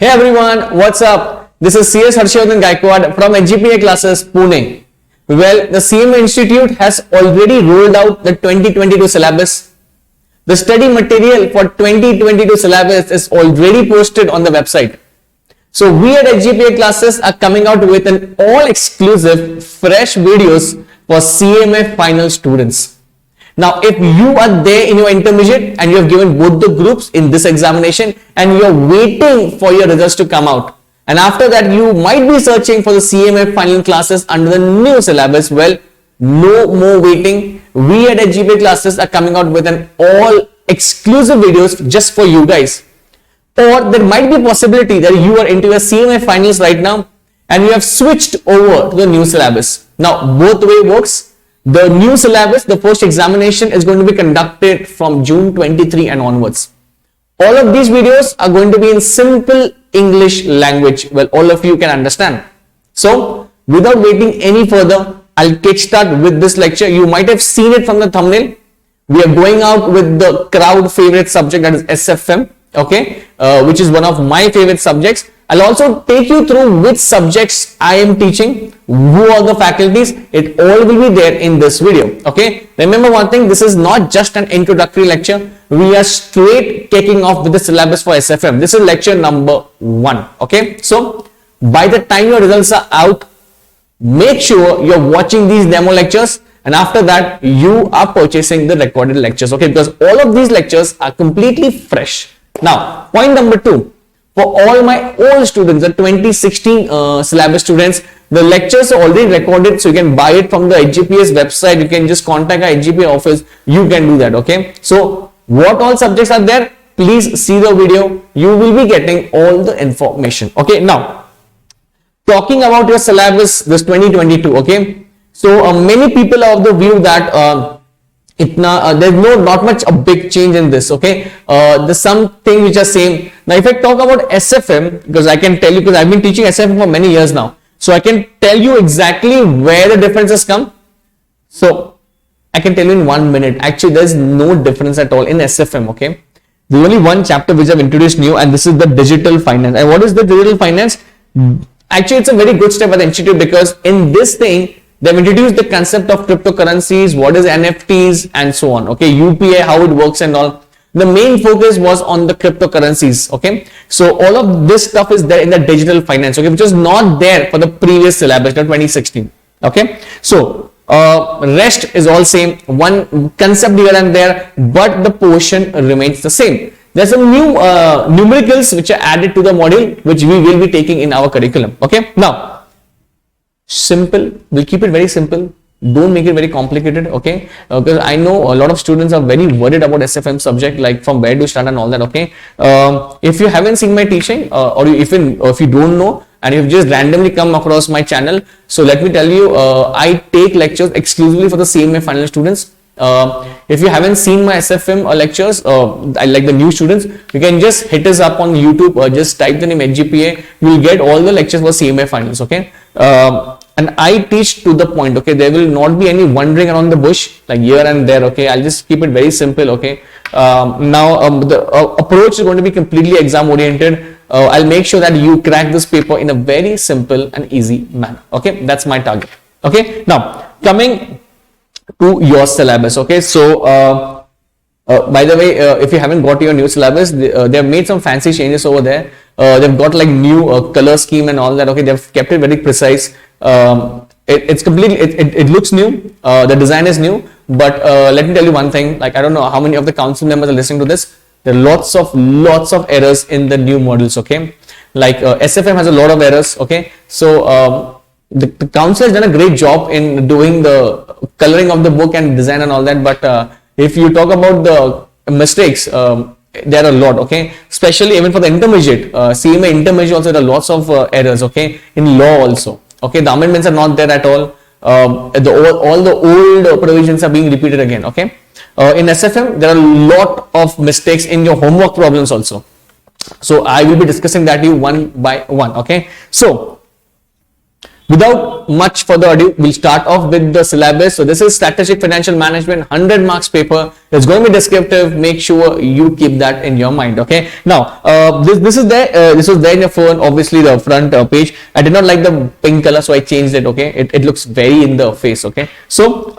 Hey everyone, what's up? This is CS Harshwardhan Gaikwad from HGPA classes, Pune. Well, the CMA Institute has already rolled out the 2022 syllabus. The study material for 2022 syllabus is already posted on the website. So we at HGPA classes are coming out with an all-exclusive fresh videos for CMA final students. Now, if you are there in your intermediate and you have given both the groups in this examination and you are waiting for your results to come out, and after that you might be searching for the CMA final classes under the new syllabus, well, no more waiting. We at HGPA classes are coming out with an all exclusive videos just for you guys. Or there might be a possibility that you are into your CMA finals right now and you have switched over to the new syllabus. Now, both way works. The new syllabus, the first examination is going to be conducted from June 23 and onwards. All of these videos are going to be in simple English language. Well, all of you can understand. So, without waiting any further, I'll kickstart with this lecture. You might have seen it from the thumbnail. We are going out with the crowd favorite subject, that is SFM, okay, which is one of my favorite subjects. I'll also take you through which subjects I am teaching, who are the faculties. It all will be there in this video. Okay. Remember one thing, this is not just an introductory lecture. We are straight taking off with the syllabus for SFM. This is lecture number 1. Okay. So by the time your results are out, make sure you're watching these demo lectures, and after that you are purchasing the recorded lectures. Okay. Because all of these lectures are completely fresh. Now, point number 2. For all my old students, the 2016 syllabus students, the lectures are already recorded, so you can buy it from the HGPA's website. You can just contact our HGPA office. You can do that, okay? So, what all subjects are there? Please see the video. You will be getting all the information, okay? Now, talking about your syllabus, this 2022, okay? So, many people are of the view that there's not much a big change in this, okay? There's some things which are same. Now, if I talk about SFM, because I can tell you, because I've been teaching SFM for many years now, so I can tell you exactly where the differences come. So I can tell you in 1 minute. Actually, there's no difference at all in SFM, okay? There's only one chapter which I've introduced new, and this is the digital finance. And what is the digital finance? Actually, it's a very good step by the institute, because in this thing, they've introduced the concept of cryptocurrencies, what is NFTs, and so on. Okay, UPI, how it works and all. The main focus was on the cryptocurrencies. Okay, so all of this stuff is there in the digital finance. Okay, which was not there for the previous syllabus, 2016. Okay, so rest is all same. One concept here and there, but the portion remains the same. There's some new numericals which are added to the module, which we will be taking in our curriculum. Okay, now. Simple, we'll keep it very simple. Don't make it very complicated, okay? Because I know a lot of students are very worried about SFM subject, like from where to start and all that, okay? If you haven't seen my teaching, or if you don't know, and you've just randomly come across my channel, so let me tell you, I take lectures exclusively for the CMA final students. If you haven't seen my SFM lectures, I like the new students, you can just hit us up on YouTube or just type the name HGPA. You will get all the lectures for CMA finals, okay? And I teach to the point, okay? There will not be any wandering around the bush like here and there, okay? I'll just keep it very simple, okay? The approach is going to be completely exam oriented. I'll make sure that you crack this paper in a very simple and easy manner, okay? That's my target, okay? Now, coming to your syllabus, okay? So by the way, if you haven't got your new syllabus, they have made some fancy changes over there. They've got like new color scheme and all that, okay? They've kept it very precise. It's completely, it looks new, the design is new, but let me tell you one thing, like I don't know how many of the council members are listening to this. There are lots of errors in the new models, okay? Like SFM has a lot of errors, okay? So the council has done a great job in doing the coloring of the book and design and all that, but if you talk about the mistakes, there are a lot, okay? Especially even for the intermediate, CMA intermediate also there are lots of errors, okay? In law also, okay? The amendments are not there at all. All the old provisions are being repeated again, okay? In SFM, there are a lot of mistakes in your homework problems also. So I will be discussing that you one by one, okay? So Without much further ado, we'll start off with the syllabus. So this is strategic financial management, 100 marks paper. It's going to be descriptive. Make sure you keep that in your mind. Okay. Now, this is there. This was there in your phone. Obviously, the front page. I did not like the pink color, so I changed it. Okay. It looks very in the face. Okay. So,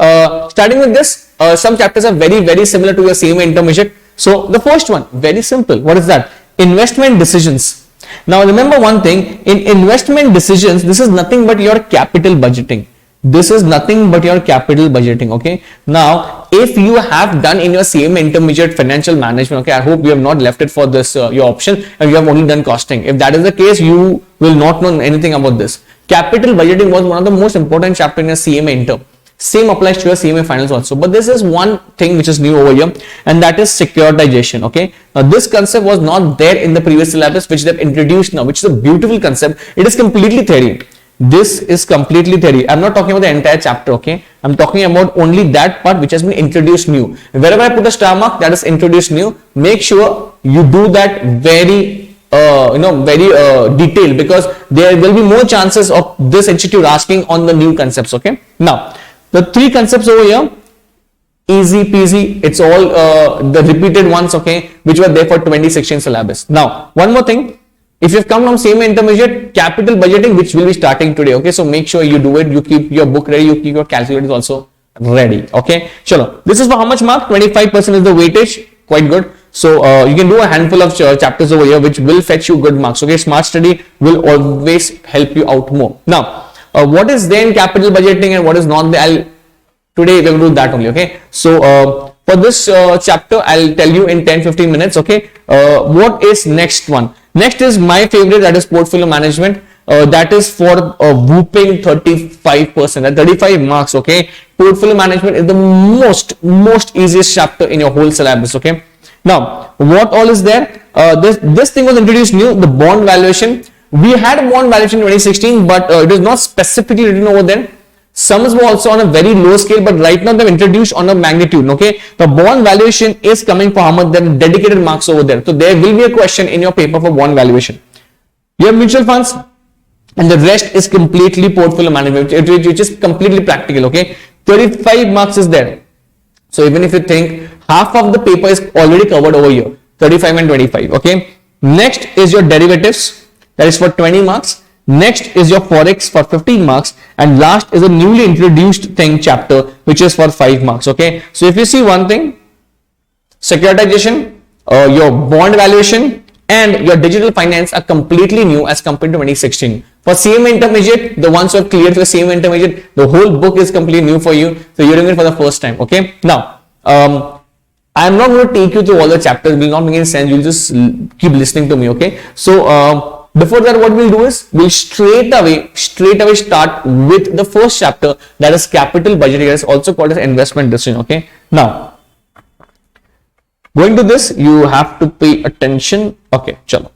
starting with this, some chapters are very similar to your CMA intermediate. So the first one, very simple. What is that? Investment decisions. Now remember one thing, in investment decisions, this is nothing but your capital budgeting. This is nothing but your capital budgeting. Okay. Now, if you have done in your CMA intermediate financial management, okay, I hope you have not left it for this your option and you have only done costing. If that is the case, you will not know anything about this. Capital budgeting was one of the most important chapter in your CMA inter. Same applies to your CMA finals also, but this is one thing which is new over here, and that is securitization. Okay, now this concept was not there in the previous syllabus, which they've introduced now, which is a beautiful concept. It is completely theory. This is completely theory. I'm not talking about the entire chapter. Okay, I'm talking about only that part which has been introduced new. Wherever I put a star mark, that is introduced new. Make sure you do that very detailed, because there will be more chances of this institute asking on the new concepts. Okay, now the three concepts over here, easy peasy. It's all the repeated ones, okay, which were there for 2016 syllabus. Now, one more thing. If you've come from CMA intermediate, capital budgeting, which will be starting today, okay, so make sure you do it. You keep your book ready. You keep your calculators also ready, okay. Chalo. This is for how much mark? 25% is the weightage. Quite good. So you can do a handful of chapters over here, which will fetch you good marks. Okay, smart study will always help you out more. Now, what is then capital budgeting and what is not there? Today we will do that only. Okay. So for this chapter, I'll tell you in 10-15 minutes. Okay. What is next one? Next is my favorite, that is portfolio management. That is for a whooping 35%, at 35 marks. Okay. Portfolio management is the most easiest chapter in your whole syllabus. Okay. Now, what all is there? This thing was introduced new, the bond valuation. We had a bond valuation in 2016, but it is not specifically written over there. Sums were also on a very low scale, but right now they've introduced on a magnitude. Okay, the bond valuation is coming for how much? There are dedicated marks over there. So there will be a question in your paper for bond valuation. You have mutual funds, and the rest is completely portfolio management, which is completely practical. Okay, 35 marks is there. So even if you think half of the paper is already covered over here, 35 and 25. Okay, next is your derivatives. That is for 20 marks. Next is your forex for 15 marks, and last is a newly introduced thing chapter, which is for 5 marks. Okay, so if you see one thing, securitization, your bond valuation and your digital finance are completely new as compared to 2016. For CMA intermediate, the ones who have cleared for CMA intermediate, the whole book is completely new for you, so you're doing it for the first time. Okay, now I'm not going to take you through all the chapters. It will not make any sense. You'll just keep listening to me. Okay, so before that, what we'll do is we'll straight away start with the first chapter, that is capital budgeting. It is also called as investment decision. Okay, now going to this, you have to pay attention. Okay, chalo.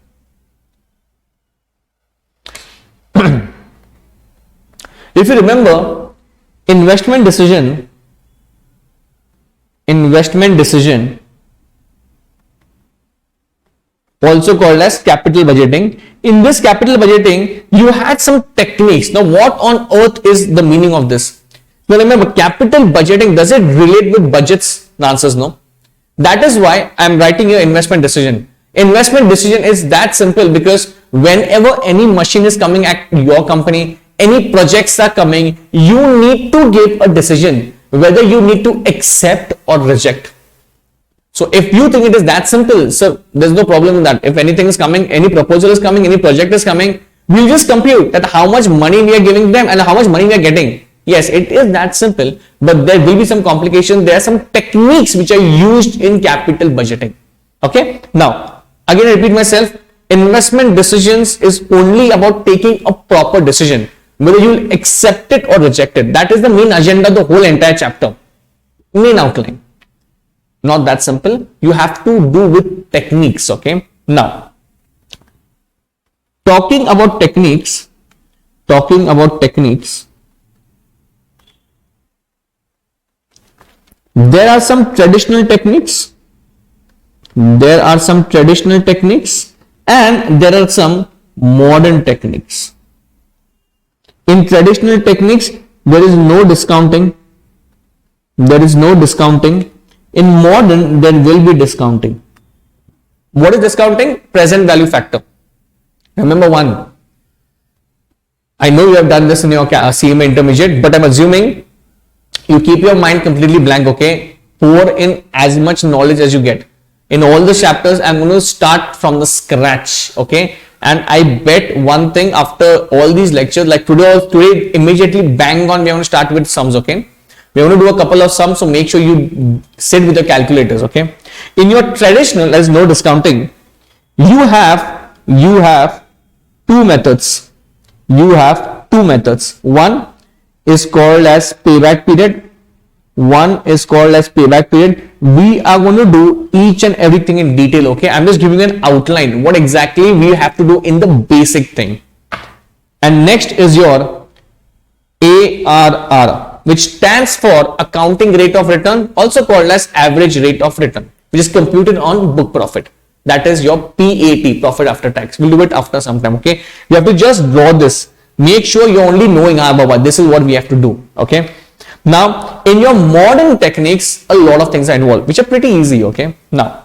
If you remember, investment decision also called as capital budgeting. In this capital budgeting, you had some techniques. Now, what on earth is the meaning of this? Now, remember, capital budgeting, does it relate with budgets? The answer is no. That is why I am writing your investment decision. Investment decision is that simple, because whenever any machine is coming at your company, any projects are coming, you need to give a decision whether you need to accept or reject. So if you think it is that simple, so there's no problem in that. If anything is coming, any proposal is coming, any project is coming, we'll just compute that how much money we are giving them and how much money we are getting. Yes, it is that simple, but there will be some complications. There are some techniques which are used in capital budgeting. Okay. Now, again, I repeat myself, investment decisions is only about taking a proper decision, whether you'll accept it or reject it. That is the main agenda of the whole entire chapter. Main outline. Not that simple. You have to do with techniques. Okay. Now, talking about techniques, there are some traditional techniques. And there are some modern techniques. In traditional techniques, there is no discounting. There is no discounting. In modern, there will be discounting. What is discounting? Present value factor. Remember one. I know you have done this in your CMA intermediate, but I'm assuming you keep your mind completely blank, okay? Pour in as much knowledge as you get. In all the chapters, I'm going to start from the scratch, okay? And I bet one thing, after all these lectures, like today immediately bang on, we're going to start with sums, okay? We're going to do a couple of sums, so make sure you sit with your calculators, okay? In your traditional, there's no discounting. You have two methods. You have two methods. One is called as payback period. One is called as payback period. We are going to do each and everything in detail, okay? I'm just giving an outline, what exactly we have to do in the basic thing. And next is your ARR, which stands for accounting rate of return, also called as average rate of return, which is computed on book profit. That is your PAT, profit after tax. We'll do it after some time, okay? You have to just draw this. Make sure you're only knowing, Baba, this is what we have to do, okay? Now, in your modern techniques, a lot of things are involved, which are pretty easy, okay? Now,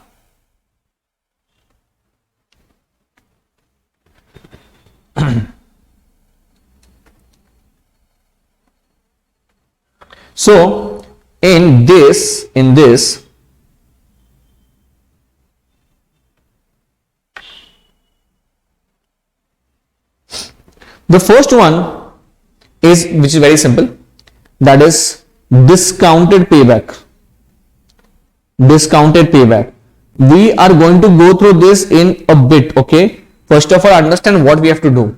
so in this, the first one is, which is very simple, that is discounted payback. Discounted payback. We are going to go through this in a bit, okay? First of all, understand what we have to do.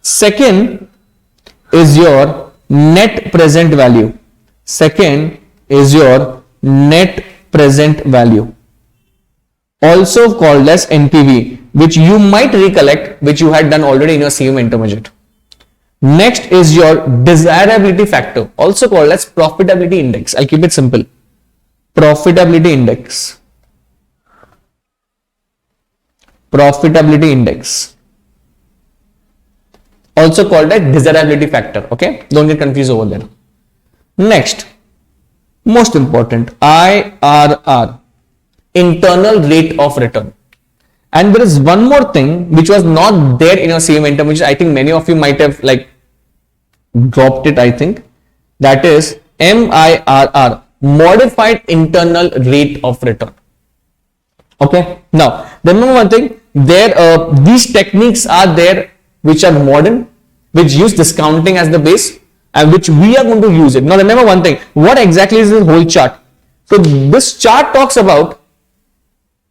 Second is your net present value. Second is your net present value, also called as NPV, which you might recollect, which you had done already in your CMA intermediate. Next is your desirability factor, also called as profitability index. I'll keep it simple. Profitability index. Profitability index, also called as desirability factor, okay? Don't get confused over there. Next, most important, IRR, internal rate of return. And there is one more thing which was not there in your CMA intermediate. I think many of you might have like dropped it, I think. That is MIRR, modified internal rate of return. Okay. Now, remember one thing, these techniques are there which are modern, which use discounting as the base, and which we are going to use it. Now, remember one thing, what exactly is this whole chart? So, this chart talks about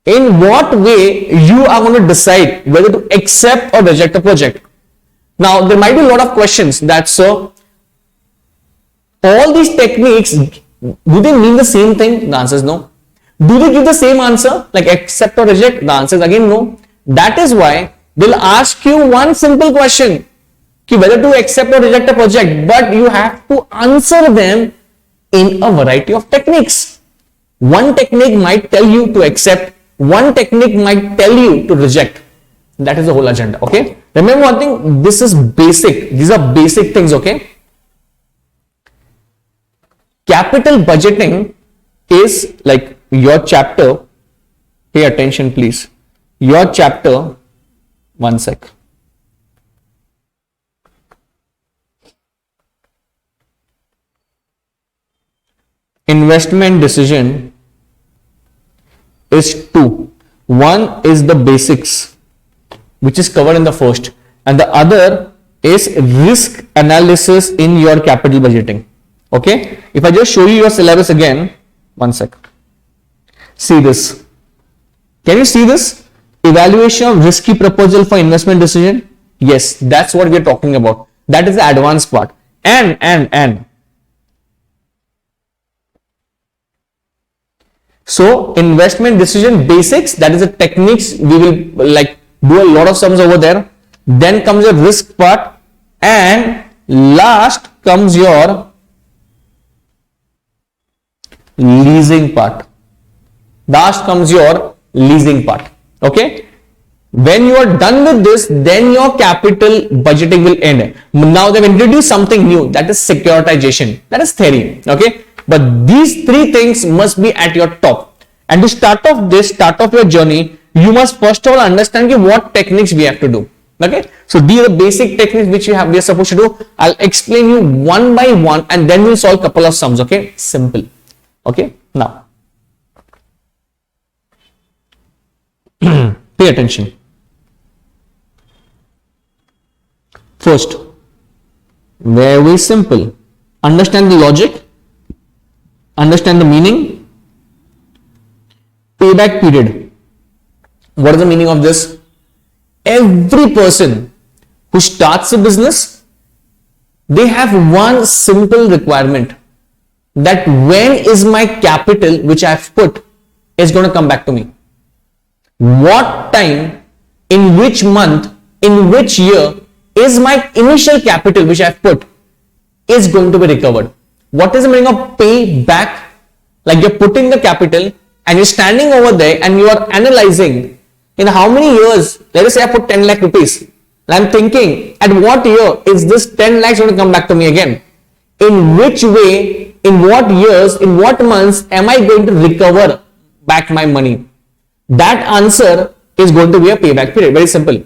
in what way you are going to decide whether to accept or reject a project. Now, there might be a lot of questions that, so all these techniques, do they mean the same thing? The answer is no. Do they give the same answer, like accept or reject? The answer is again no. That is why they'll ask you one simple question, whether to accept or reject a project, but you have to answer them in a variety of techniques. One technique might tell you to accept, one technique might tell you to reject. That is the whole agenda, okay? Remember one thing, this is basic. These are basic things, okay? Capital budgeting is like your chapter. Pay attention, please. Your chapter, one sec. Investment decision is two. One is the basics, which is covered in the first, and the other is risk analysis in your capital budgeting. Okay, if I just show you your syllabus again, one sec. See this. Can you see this? Evaluation of risky proposal for investment decision. Yes, that's what we are talking about. That is the advanced part. And so investment decision basics, that is the techniques, we will like do a lot of sums over there. Then comes your risk part, and last comes your leasing part. Last comes your leasing part. Okay. When you are done with this, then your capital budgeting will end. Now they've introduced something new, that is securitization. That is theory. Okay. But these three things must be at your top. And to start off your journey, you must first of all understand what techniques we have to do. Okay. So these are the basic techniques which we are supposed to do. I'll explain you one by one and then we'll solve a couple of sums. Okay. Simple. Okay. Now, pay attention. First, very simple. Understand the logic, understand the meaning. Payback period. What is the meaning of this? Every person who starts a business, they have one simple requirement, that when is my capital which I have put is going to come back to me? What time, in which month, in which year is my initial capital which I have put is going to be recovered? What is the meaning of pay back? Like you're putting the capital and you're standing over there and you are analyzing in how many years. Let us say I put 10 lakh rupees and I'm thinking at what year is this 10 lakhs going to come back to me again? In which way, in what years, in what months am I going to recover back my money? That answer is going to be a payback period. Very simple.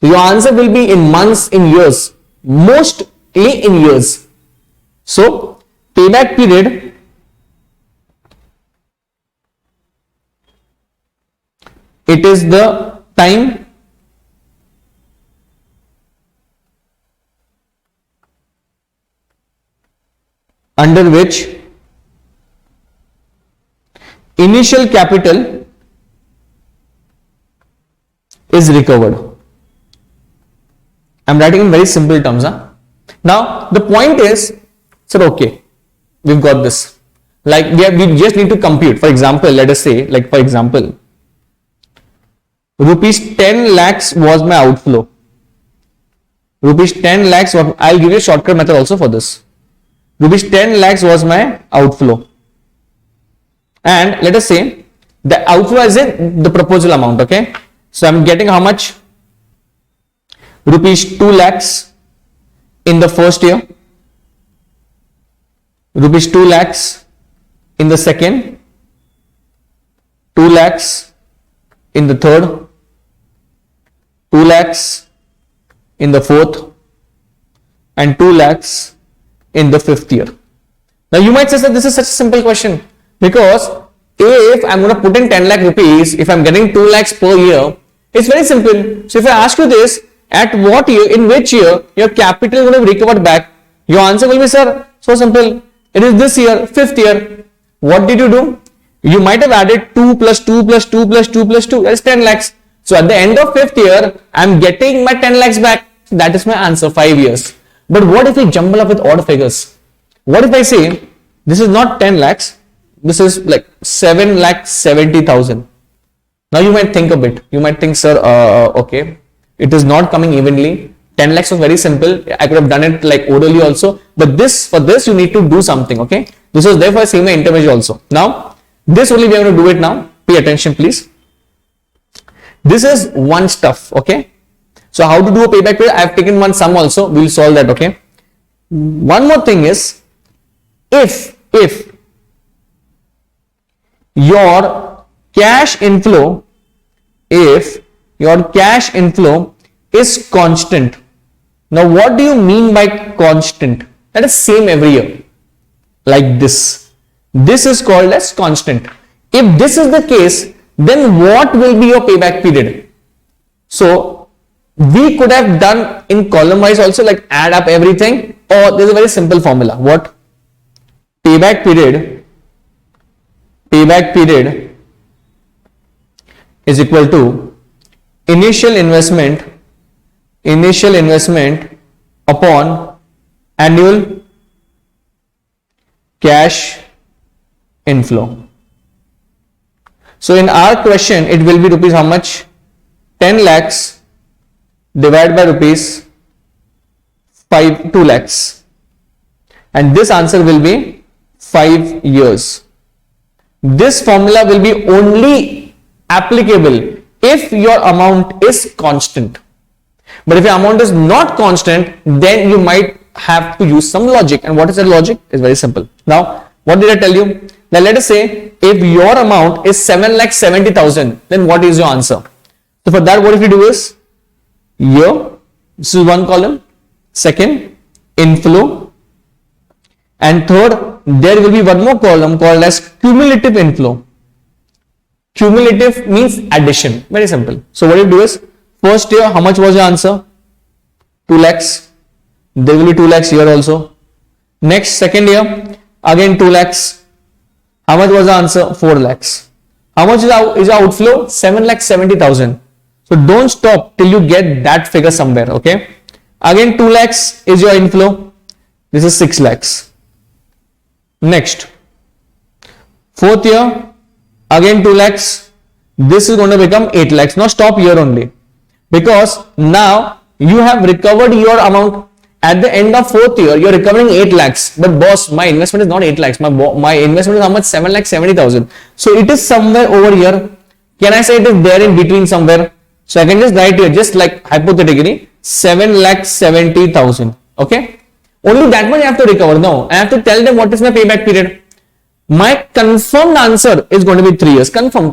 Your answer will be in months, in years, mostly in years. So, payback period it is the time under which initial capital is recovered. I'm writing in very simple terms. Now, the point is, sir, okay, we've got this. Like we just need to compute. For example, let us say, like for example, rupees 10 lakhs was my outflow. Rupees 10 lakhs, I'll give you a shortcut method also for this. Rupees 10 lakhs was my outflow. And let us say the outflow is in the proposal amount. Okay. So I'm getting how much? Rupees 2 lakhs in the first year, rupees 2 lakhs in the second, 2 lakhs in the third, 2 lakhs in the fourth, and 2 lakhs in the fifth year. Now you might say that this is such a simple question, because if I'm going to put in 10 lakh rupees, if I'm getting 2 lakhs per year, it's very simple. So if I ask you this, at what year, in which year your capital is going to be recovered back, your answer will be, sir, so simple. It is this year, fifth year. What did you do? You might have added 2 plus 2 plus 2 plus 2 plus 2, that is 10 lakhs. So at the end of fifth year, I'm getting my 10 lakhs back. That is my answer, 5 years. But what if we jumble up with odd figures? What if I say, this is not 10 lakhs, this is like 7 lakh 70,000. Now you might think a bit. You might think, sir, okay, it is not coming evenly. 10 lakhs was very simple. I could have done it like orally also. But for this you need to do something. Okay. This was therefore same intermediate also. Now, this only we are going to do it now. Pay attention, please. This is one stuff. Okay. So how to do a payback period? I have taken one sum also. We will solve that. Okay. One more thing is, if your cash inflow, is constant. Now what do you mean by constant? That is same every year, like this. This is called as constant. If this is the case, then what will be your payback period? So we could have done in column wise also, like add up everything, or there's a very simple formula. What? Payback period is equal to initial investment upon annual cash inflow. So in our question, it will be rupees how much? 10 lakhs divided by rupees 2 lakhs. And this answer will be 5 years. This formula will be only applicable if your amount is constant. But if your amount is not constant, then you might have to use some logic. And what is the logic? It's very simple. Now, what did I tell you? Now, let us say if your amount is 7,70,000, then what is your answer? So, for that, what if you do is here, this is one column, second, inflow, and third, there will be one more column called as cumulative inflow. Cumulative means addition. Very simple. So, what you do is first year, how much was your answer? 2 lakhs. There will be 2 lakhs here also. Next, second year, again 2 lakhs. How much was the answer? 4 lakhs. How much is our outflow? 7,70,000. So don't stop till you get that figure somewhere. Okay. Again 2 lakhs is your inflow. This is 6 lakhs. Next, fourth year, again 2 lakhs. This is going to become 8 lakhs. Now stop here only, because now you have recovered your amount. At the end of fourth year, you're recovering 8 lakhs. But boss, my investment is not 8 lakhs. My investment is how much? 7,70,000. So it is somewhere over here. Can I say it is there in between somewhere? So I can just write here, just like hypothetically, 7,70,000. Okay. Only that much I have to recover. No, I have to tell them what is my payback period. My confirmed answer is going to be 3 years. Confirm.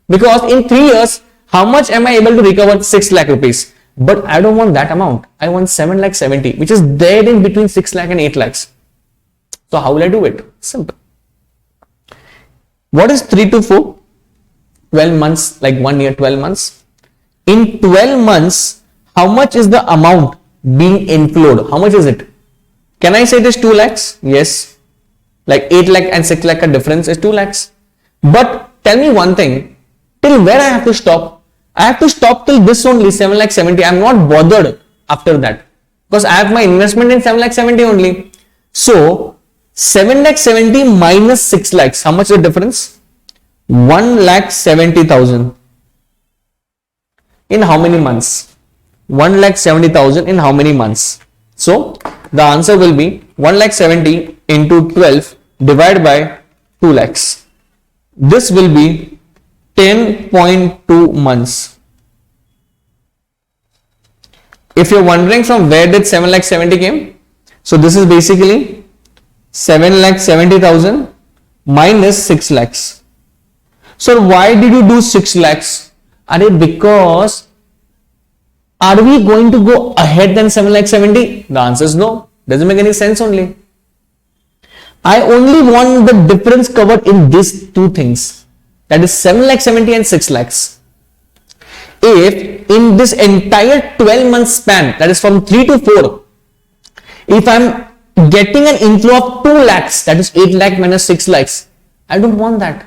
Because in 3 years, how much am I able to recover? 6 lakh rupees. But I don't want that amount. I want 7,70,000, which is there in between 6 lakh and 8 lakhs. So how will I do it? Simple. What is 3 to 4? 12 months, like 1 year, 12 months. In 12 months, how much is the amount being inflowed? How much is it? Can I say it is 2 lakhs? Yes. Like 8 lakh and 6 lakh difference is 2 lakhs. But tell me one thing, till where I have to stop? I have to stop till this only, 7,70,000. I am not bothered after that, because I have my investment in 7,70,000 only. So 7,70,000 minus 6 lakhs, how much is the difference? 1,70,000. In how many months? 1,70,000 in how many months? So the answer will be 1,70,000 into 12 divided by 2 lakhs. This will be 10.2 months. If you're wondering from where did 7,70,000 came, so this is basically 7,70,000 minus 6 lakhs. So why did you do 6 lakhs? Because are we going to go ahead than 7,70,000? The answer is no. Doesn't make any sense only. I only want the difference covered in these two things. That is 7,70,000 and 6 lakhs. If in this entire 12 month span, that is from 3 to 4, if I'm getting an inflow of 2 lakhs, that is 8 lakh minus 6 lakhs, I don't want that.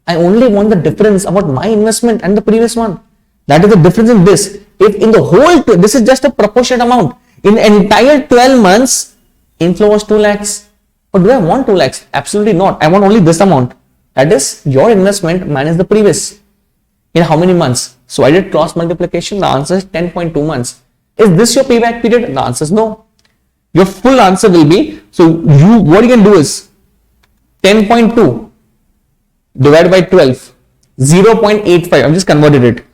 I only want the difference about my investment and the previous one. That is the difference in this. If in the whole, this is just a proportionate amount. In the entire 12 months, inflow was 2 lakhs. But do I want 2 lakhs? Absolutely not. I want only this amount. That is your investment minus the previous. In how many months? So I did cross multiplication. The answer is 10.2 months. Is this your payback period? The answer is no. Your full answer will be, so what you can do is 10.2 divided by 12, 0.85. I've just converted it.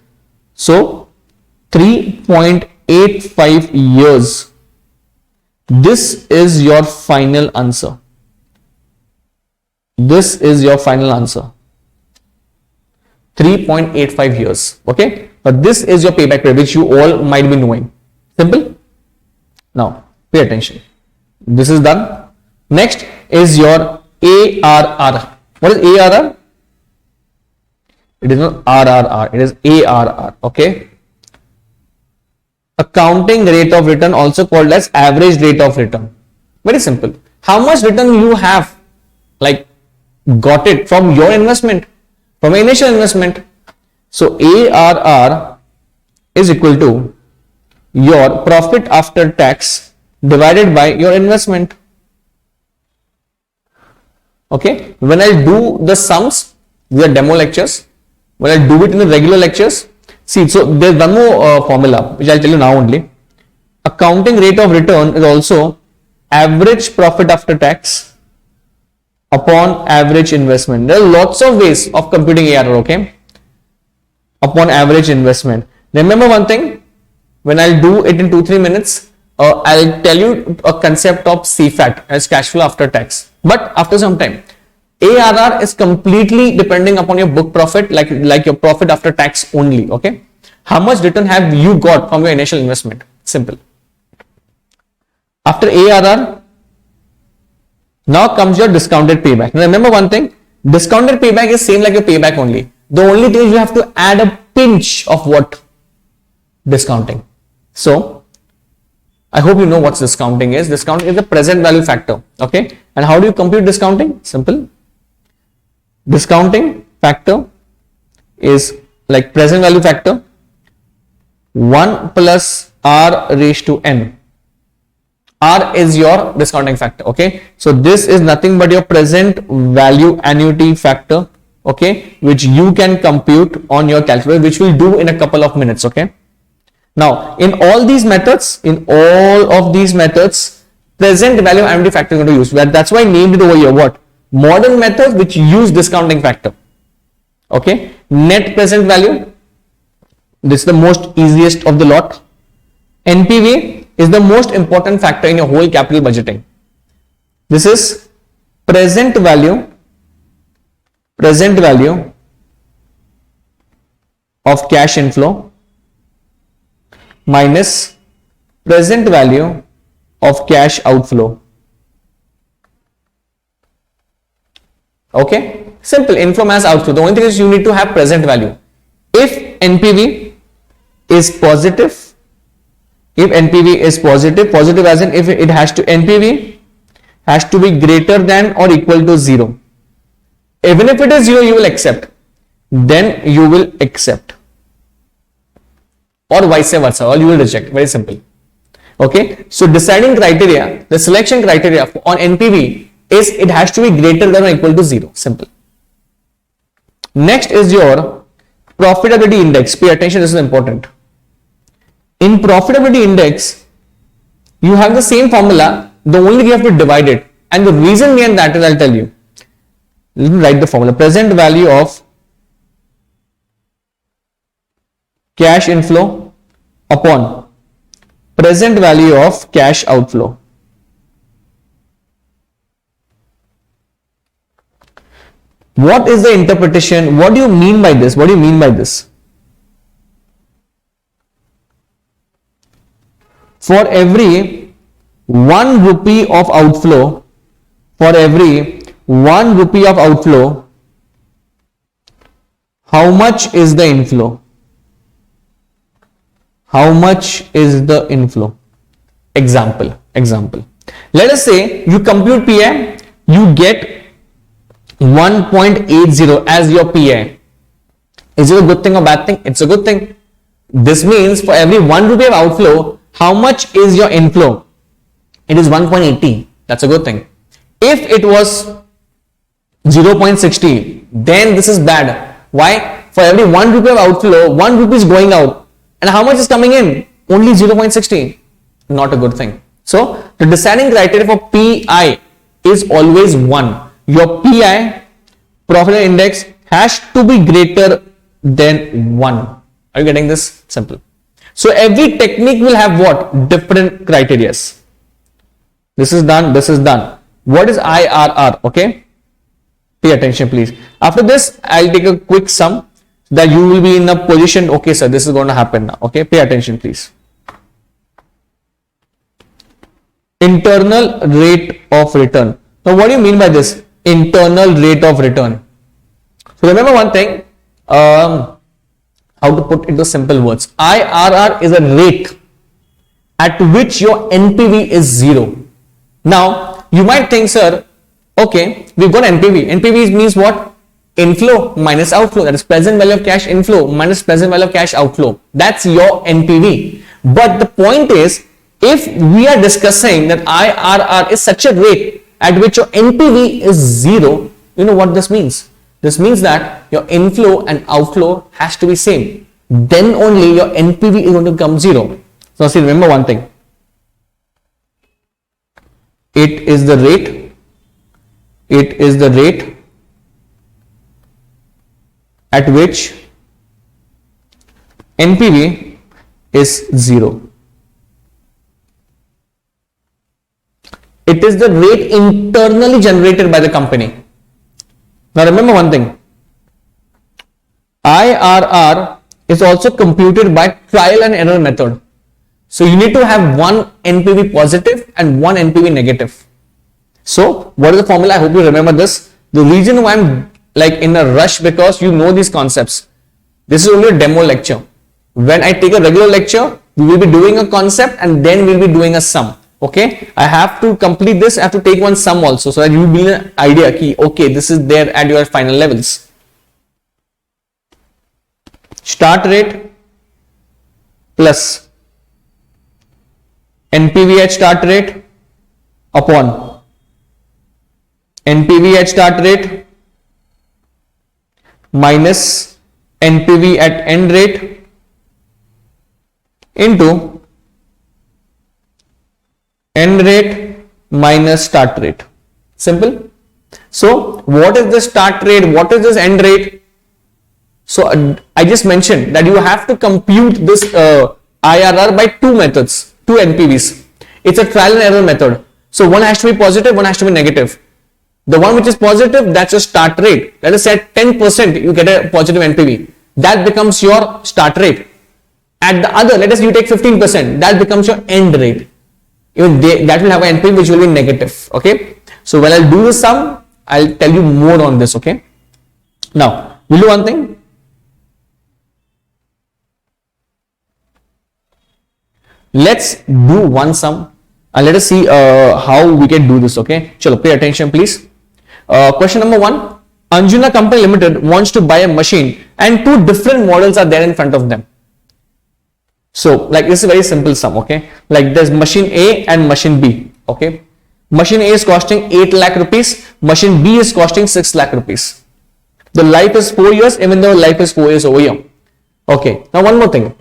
So 3.85 years. This is your final answer. This is your final answer. 3.85 years. Okay. But this is your payback period, which you all might be knowing. Simple. Now, pay attention. This is done. Next is your ARR. What is ARR? It is not RRR. It is ARR. Okay. Accounting rate of return, also called as average rate of return. Very simple. How much return you have, like, got it from your investment, from initial investment. So ARR is equal to your profit after tax divided by your investment. Okay. When I do the sums, these are demo lectures. When I do it in the regular lectures, see, so there's one more formula which I'll tell you now only. Accounting rate of return is also average profit after tax upon average investment. There are lots of ways of computing ARR. Okay. upon average investment. Remember one thing, when I'll do it in 2-3 minutes, I'll tell you a concept of CFAT as cash flow after tax. But after some time, ARR is completely depending upon your book profit, like your profit after tax only. Okay, how much return have you got from your initial investment? Simple. After ARR, now comes your discounted payback. Now remember one thing, discounted payback is same like your payback only. The only thing is you have to add a pinch of what? Discounting. So I hope you know what discounting is. Discounting is the present value factor. Okay, and how do you compute discounting? Simple. Discounting factor is like present value factor 1 plus R raised to N. R is your discounting factor. Okay, so this is nothing but your present value annuity factor. Okay, which you can compute on your calculator, which we'll do in a couple of minutes. Okay, now in all of these methods, present value annuity factor is going to use. That's why I named it over here. What? Modern methods which use discounting factor. Okay, net present value, this is the most easiest of the lot. NPV is the most important factor in your whole capital budgeting. This is present value of cash inflow minus present value of cash outflow. Okay, simple. Inflow minus outflow. The only thing is you need to have present value. If NPV is positive, positive as in if it has to, NPV has to be greater than or equal to 0. Even if it is 0, you will accept. Then you will accept, or vice versa, or you will reject. Very simple. Okay, so deciding criteria, the selection criteria on NPV is it has to be greater than or equal to 0. Simple. Next is your profitability index. Pay attention, this is important. In profitability index, you have the same formula, the only thing you have to divide it, and the reason behind that is I'll tell you. Let me write the formula. Present value of cash inflow upon present value of cash outflow. What is the interpretation? What do you mean by this? What do you mean by this? For every 1 rupee of outflow, how much is the inflow? How much is the inflow? Example. Let us say you compute PI, you get 1.80 as your PI. Is it a good thing or bad thing? It's a good thing. This means for every 1 rupee of outflow, how much is your inflow? It is 1.80. That's a good thing. If it was 0.60, then this is bad. Why? For every 1 rupee of outflow, 1 rupee is going out. And how much is coming in? Only 0.60. Not a good thing. So the deciding criteria for PI is always 1. Your PI, profit index, has to be greater than 1. Are you getting this? Simple. So every technique will have what? Different criterias. This is done. What is IRR? Okay. Pay attention, please. After this, I'll take a quick sum that you will be in a position. Okay, sir, this is going to happen now. Okay. Pay attention, please. Internal rate of return. Now, what do you mean by this? Internal rate of return. So remember one thing, how to put into simple words. IRR is a rate at which your NPV is 0. Now, you might think, sir, okay, we've got NPV. NPV means what? Inflow minus outflow. That is present value of cash inflow minus present value of cash outflow. That's your NPV. But the point is, if we are discussing that IRR is such a rate at which your NPV is 0, you know what this means? This means that your inflow and outflow has to be same. Then only your NPV is going to become 0. So see, remember one thing. It is the rate at which NPV is 0. It is the rate internally generated by the company. Now remember one thing, IRR is also computed by trial and error method. So you need to have one NPV positive and one NPV negative. So what is the formula? I hope you remember this. The reason why I'm like in a rush, because you know these concepts. This is only a demo lecture. When I take a regular lecture, we will be doing a concept and then we'll be doing a sum. Okay, I have to complete this. I have to take one sum also, so that you will be an idea ki, okay, this is there at your final levels. Start rate plus NPV at start rate upon NPV at start rate minus NPV at end rate into end rate minus start rate. Simple. So what is the start rate? What is this end rate? So I just mentioned that you have to compute this IRR by two methods, two NPVs. It's a trial and error method. So one has to be positive, one has to be negative. The one which is positive, that's your start rate. Let us say at 10% you get a positive NPV. That becomes your start rate. At the other, let us you take 15%, that becomes your end rate. Even that will have an NPV which will be negative. Okay. So when I'll do the sum, I'll tell you more on this. Okay. Now we'll do one thing. Let's do one sum and let us see how we can do this. Okay. Chalo, pay attention, please. Question number 1. Anjuna Company Limited wants to buy a machine and two different models are there in front of them. So like this is a very simple sum. Okay. Like there's machine A and machine B. Okay. Machine A is costing 8 lakh rupees. Machine B is costing 6 lakh rupees. The life is 4 years, even though life is 4 years over here. Okay. Now one more thing.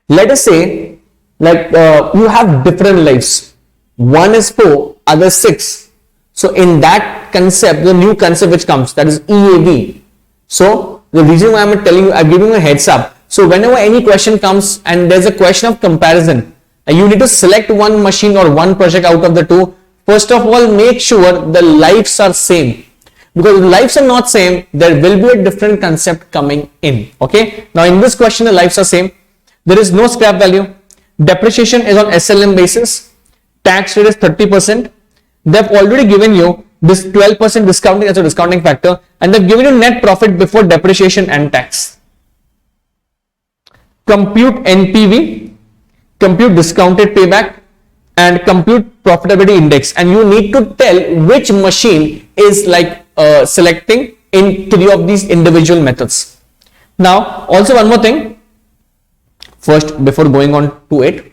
Let us say like you have different lives. One is 4, other 6. So in that concept, the new concept which comes, that is EAV. So the reason why I'm telling you, I'm giving you a heads up. So whenever any question comes and there's a question of comparison, you need to select one machine or one project out of the two. First of all, make sure the lives are same. Because if the lives are not same, there will be a different concept coming in. Okay. Now in this question, the lives are same. There is no scrap value. Depreciation is on SLM basis. Tax rate is 30%. They've already given you this 12% discounting as a discounting factor, and they've given you net profit before depreciation and tax. Compute NPV, compute discounted payback, and compute profitability index. And you need to tell which machine is like selecting in 3 of these individual methods. Now, also one more thing. First, before going on to it,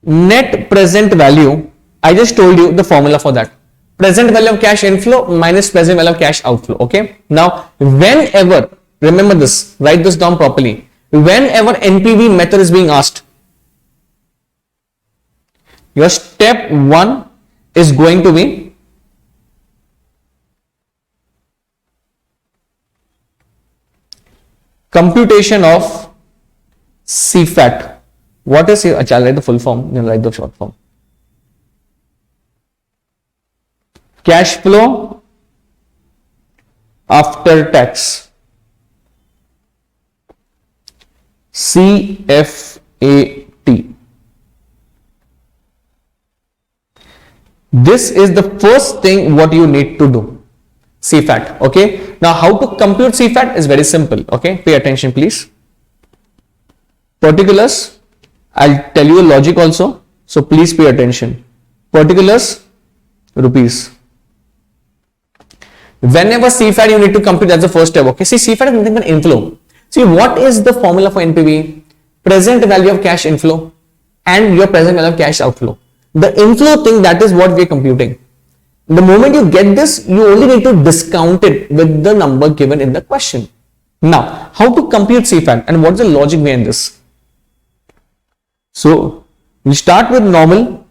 net present value, I just told you the formula for that. Present value of cash inflow minus present value of cash outflow. Okay. Now, whenever, remember this, write this down properly. Whenever NPV method is being asked, your step 1 is going to be computation of CFAT. What is here? I'll write the full form, then write the short form. Cash flow after tax. CFAT. This is the first thing what you need to do. CFAT. Okay. Now how to compute CFAT is very simple. Okay. Pay attention please. Particulars. I'll tell you a logic also. So please pay attention. Particulars, rupees. Whenever CFAT you need to compute, that's the first step. Okay. See, CFAT is nothing but inflow. See, what is the formula for NPV? Present value of cash inflow and your present value of cash outflow. The inflow thing, that is what we are computing. The moment you get this, you only need to discount it with the number given in the question. Now, how to compute CFAT and what's the logic behind this? So, we start with normal,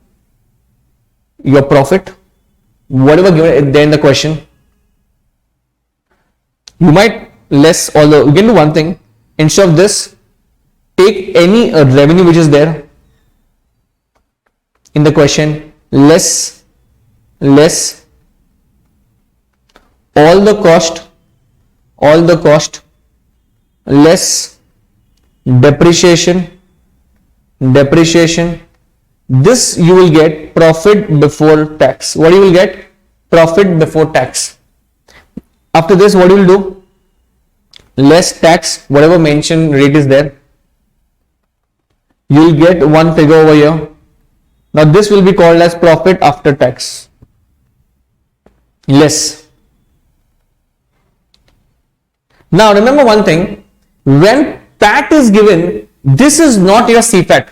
your profit, whatever given there in the question. You might less, although you can do one thing, instead of this, take any revenue which is there in the question, less all the cost less depreciation. This you will get profit before tax. What you will get? Profit before tax. After this, what you will do? Less tax, whatever mentioned rate is there. You will get one figure over here. Now this will be called as profit after tax. Less. Now remember one thing, when PAT is given, this is not your CFAT.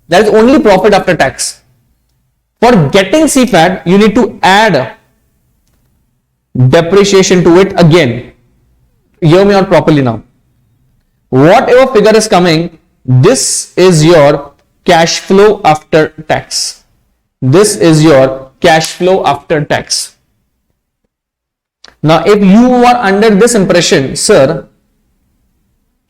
That is only profit after tax. For getting CFAT, you need to add depreciation to it again. Hear me out properly now. Whatever figure is coming, this is your cash flow after tax. This is your cash flow after tax. Now, if you are under this impression, sir,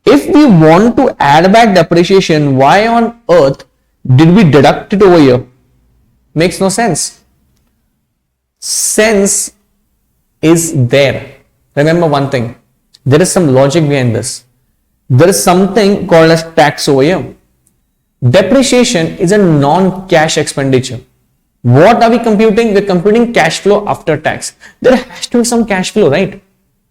if we want to add back depreciation, why on earth did we deduct it over here? Makes no sense. Sense is there. Remember one thing, there is some logic behind this. There is something called as tax over here. Depreciation is a non-cash expenditure. What are we computing? We're computing cash flow after tax. There has to be some cash flow, right?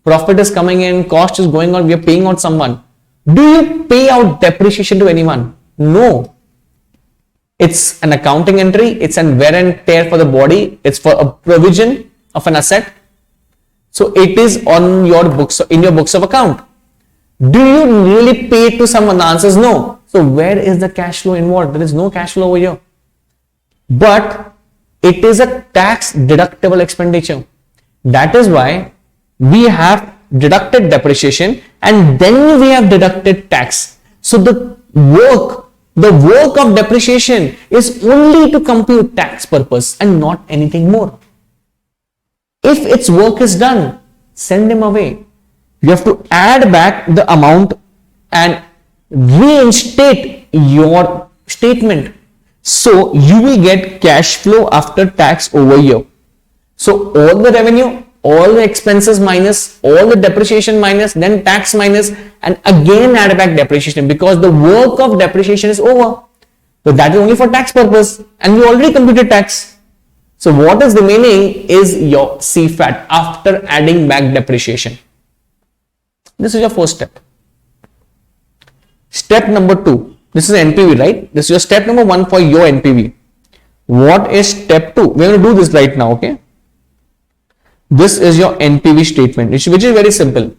Profit is coming in, cost is going on, we are paying out someone. Do you pay out depreciation to anyone? No. It's an accounting entry, it's an wear and tear for the body, it's for a provision of an asset. So it is on your books, in your books of account. Do you really pay it to someone? The answer is no. So where is the cash flow involved? There is no cash flow over here. But it is a tax deductible expenditure. That is why we have deducted depreciation and then we have deducted tax. So the work of depreciation is only to compute tax purpose and not anything more. If its work is done, send him away. You have to add back the amount and reinstate your statement. So you will get cash flow after tax over here. So all the revenue, all the expenses minus, all the depreciation minus, then tax minus, and again add back depreciation because the work of depreciation is over. So that is only for tax purpose and we already computed tax. So what is remaining is your CFAT after adding back depreciation. This is your first step. Step number 2. This is NPV, right? This is your step number 1 for your NPV. What is step 2? We're going to do this right now, okay? This is your NPV statement, which is very simple.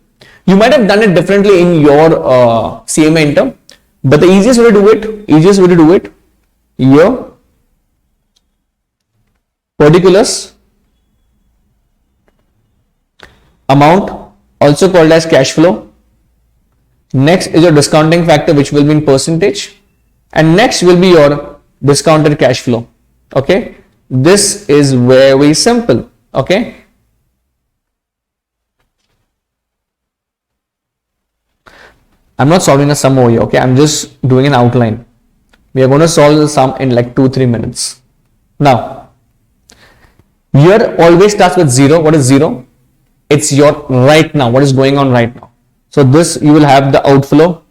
You might have done it differently in your CMA intern, but the easiest way to do it, here, particulars, amount, also called as cash flow. Next is your discounting factor, which will be in percentage, and next will be your discounted cash flow. Okay, this is very simple. Okay, I'm not solving a sum over here. Okay, I'm just doing an outline. We are going to solve the sum in like 2-3 minutes. Now, here always starts with 0. What is 0? It's your right now. What is going on right now? So this you will have the outflow,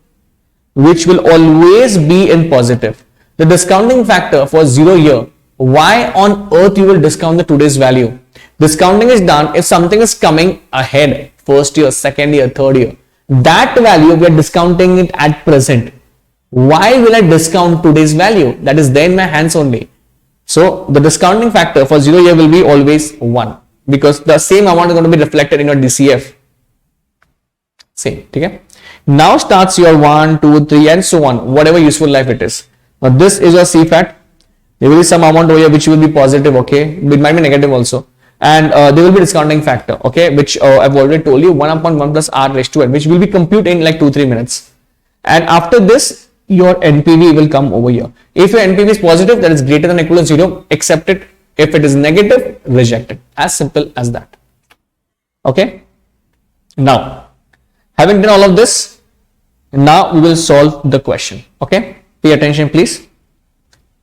which will always be in positive. The discounting factor for 0 here, why on earth you will discount the today's value? Discounting is done if something is coming ahead, first year, second year, third year. That value we are discounting it at present. Why will I discount today's value? That is there in my hands only. So the discounting factor for 0 year will be always 1 because the same amount is going to be reflected in your DCF. Same, okay? Now starts your 1, 2, 3 and so on, whatever useful life it is. Now this is your CFAT. There will be some amount over here which will be positive, okay? It might be negative also. And there will be discounting factor, okay? Which I've already told you, 1 upon 1 plus R raised to n, which will be computed in like 2-3 minutes. And after this, your NPV will come over here. If your NPV is positive, that is greater than or equal to 0, accept it. If it is negative, reject it. As simple as that. Okay? Now, Having done all of this, now we will solve the question. Okay, pay attention please.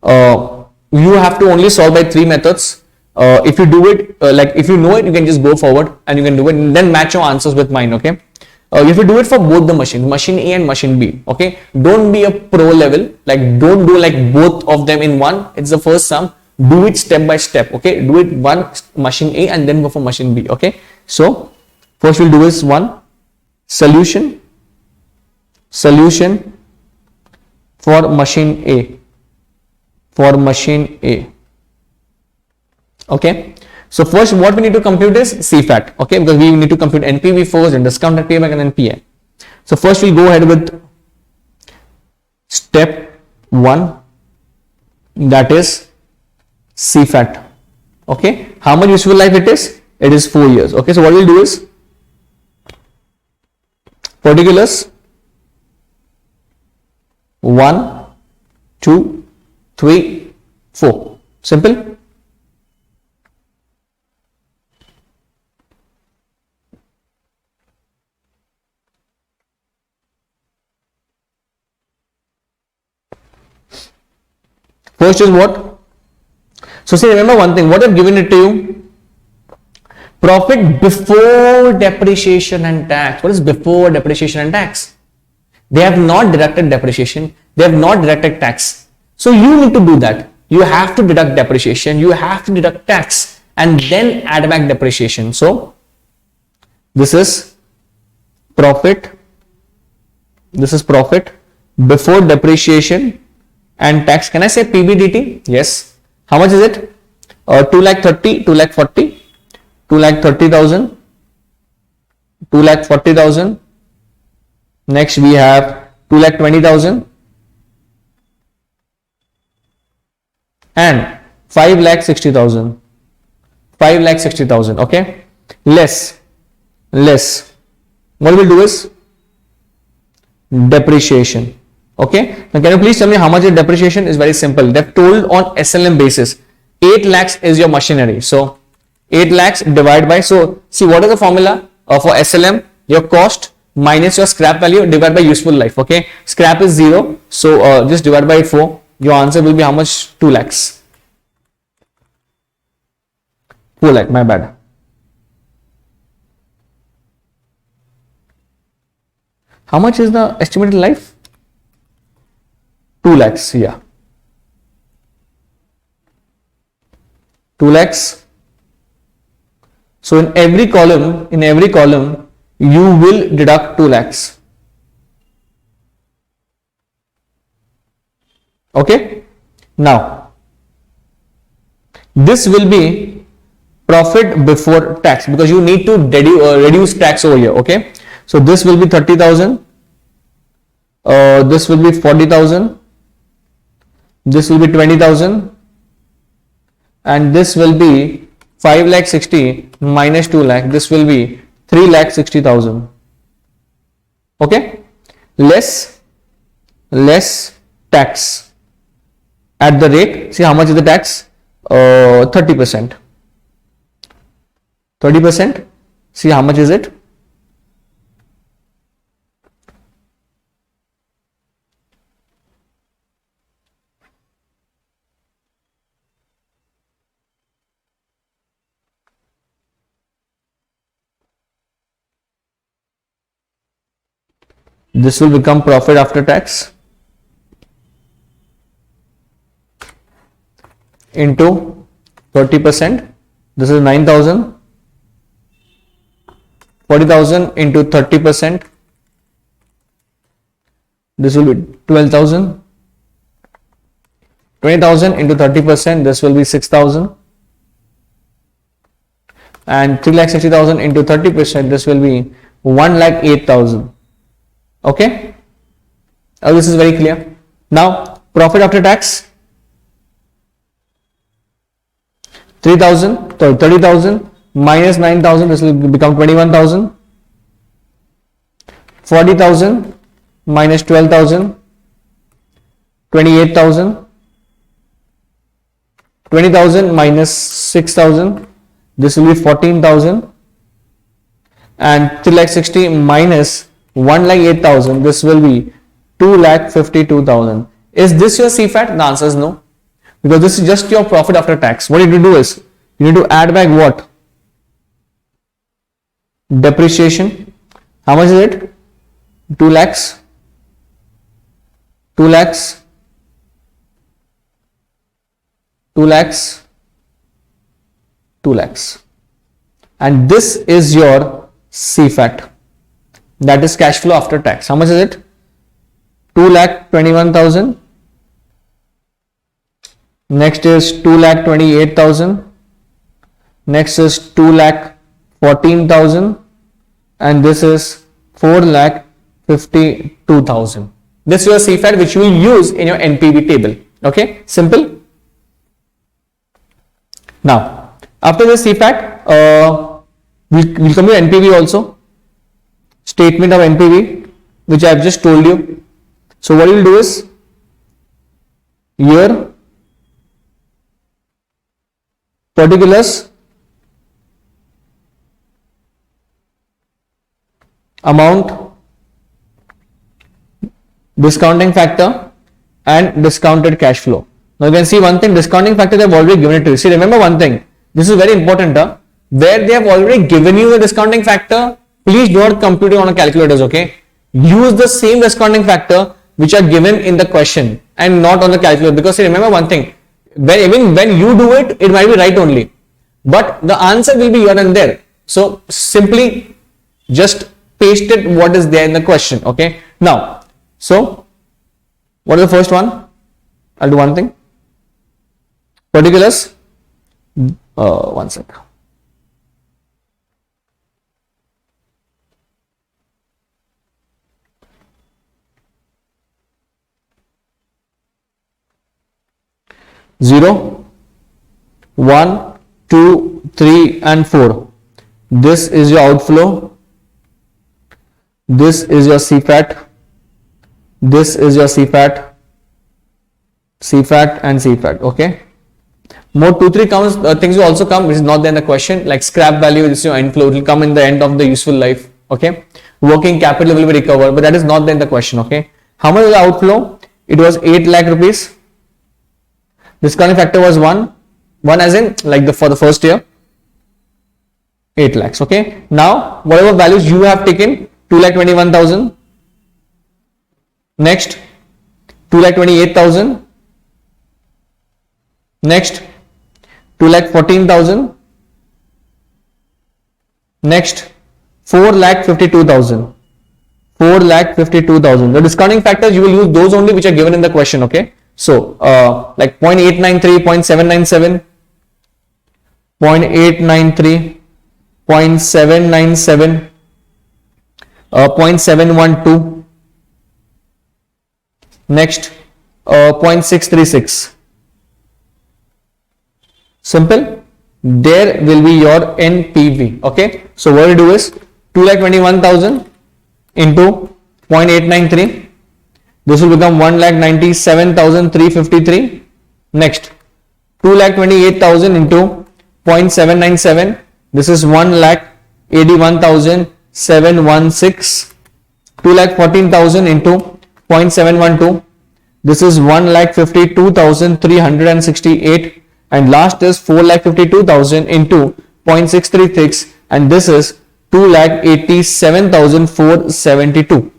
You have to only solve by 3 methods. If you do it, like if you know it, you can just go forward and you can do it, and then match your answers with mine. Okay, you have to do it for both the machine A and machine B. Okay, don't be a pro level, like don't do like both of them in one. It's the first sum. Do it step by step. Okay, do it one machine A and then go for machine B. Okay, so first we'll do is one solution for machine A. Okay, so first what we need to compute is CFAT. Okay, because we need to compute NPV first and discounted payback and then PA. So first we'll go ahead with step 1, that is CFAT. Okay, how much useful life it is? It is 4 years. Okay, so what we'll do is particulars 1, 2, 3, 4. Simple. First is what? So see, remember one thing, what I've given it to you? Profit before depreciation and tax. What is before depreciation and tax? They have not deducted depreciation. They have not deducted tax. So you need to do that. You have to deduct depreciation. You have to deduct tax and then add back depreciation. So this is profit. This is profit before depreciation and tax. Can I say PBDT? Yes. How much is it? 2,30,000, 2,40,000, 2,30,000, 2,40,000. Next we have 2,20,000 and 5,60,000. 5,60,000. Okay. Less. What we'll do is depreciation. Okay, now can you please tell me how much is depreciation? Is very simple. They've told on SLM basis. 8 lakhs is your machinery. So 8 lakhs divided by, so see what is the formula for SLM? Your cost minus your scrap value divided by useful life. Okay, scrap is 0. So just divide by 4. Your answer will be how much? 2 lakhs. 4 lakh, my bad. How much is the estimated life? 2 lakhs, yeah. 2 lakhs. So in every column, you will deduct 2 lakhs. Okay. Now, this will be profit before tax because you need to reduce tax over here. Okay. So this will be 30,000. This will be 40,000. This will be 20,000 and this will be 5,60,000 minus 2 lakh. This will be 3,60,000. Okay, less tax at the rate. See how much is the tax? 30%. 30%. See how much is it? This will become profit after tax into 30%. This is 9,000. 40,000 into 30%. This will be 12,000. 20,000 into 30%. This will be 6,000. And 3,60,000 into 30%. This will be 1,08,000. Okay, this is very clear. Now profit after tax 3,000, 30,000 minus 9,000, this will become 21,000. 40,000 minus 12,000, 28,000. 20,000 minus 6,000, this will be 14,000. And 3,60,000 minus 1,08,000. This will be 2,52,000. Is this your CFAT? The answer is no, because this is just your profit after tax. What you need to do is you need to add back what? Depreciation. How much is it? 2 lakhs. 2 lakhs. 2 lakhs. 2 lakhs. And this is your CFAT. That is cash flow after tax. How much is it? 2,21,000. Next is 2,28,000. Next is 2,14,000. And this is 4,52,000. This is your CFAT which you will use in your NPV table. Okay, simple. Now, after this CFAT, we'll come to NPV also. Statement of NPV, which I have just told you. So what you will do is, year, particulars, amount, discounting factor, and discounted cash flow. Now you can see one thing, discounting factor they have already given it to you. See, remember one thing, this is very important. Where they have already given you the discounting factor, please do not compute it on a calculator, okay? Use the same discounting factor which are given in the question and not on the calculator, because see, remember one thing, even when you do it, it might be right only, but the answer will be here and there. So simply just paste it what is there in the question, okay? Now, so what is the first one? I'll do one thing. Particulars. One sec. Zero, 1, 2, 3, and 4. This is your outflow. This is your CFAT. This is your CFAT. CFAT and CFAT. Okay. More 2, 3 comes, things will also come which is not there in the question, like scrap value. This is your inflow. It will come in the end of the useful life. Okay. Working capital will be recovered, but that is not there in the question. Okay. How much is the outflow? It was 8 lakh rupees. Discounting factor was 1 as in like for the first year, 8 lakhs. Okay. Now, whatever values you have taken, 2,21,000. Next, 2,28,000. Next, 2,14,000. Next, 4,52,000. 4,52,000. The discounting factors you will use those only which are given in the question. Okay. So, like 0.893, 0.797, 0.893, 0.797, 0.712, next 0.636. Simple. There will be your NPV. Okay. So what you do is 2,21,000 into 0.893. This will become 1,97,353. Next, 2,28,000 into 0.797. This is 1,81,716. 2,14,000 into 0.712. This is 1,52,368. And last is 4,52,000 into 0.636. And this is 2,87,472.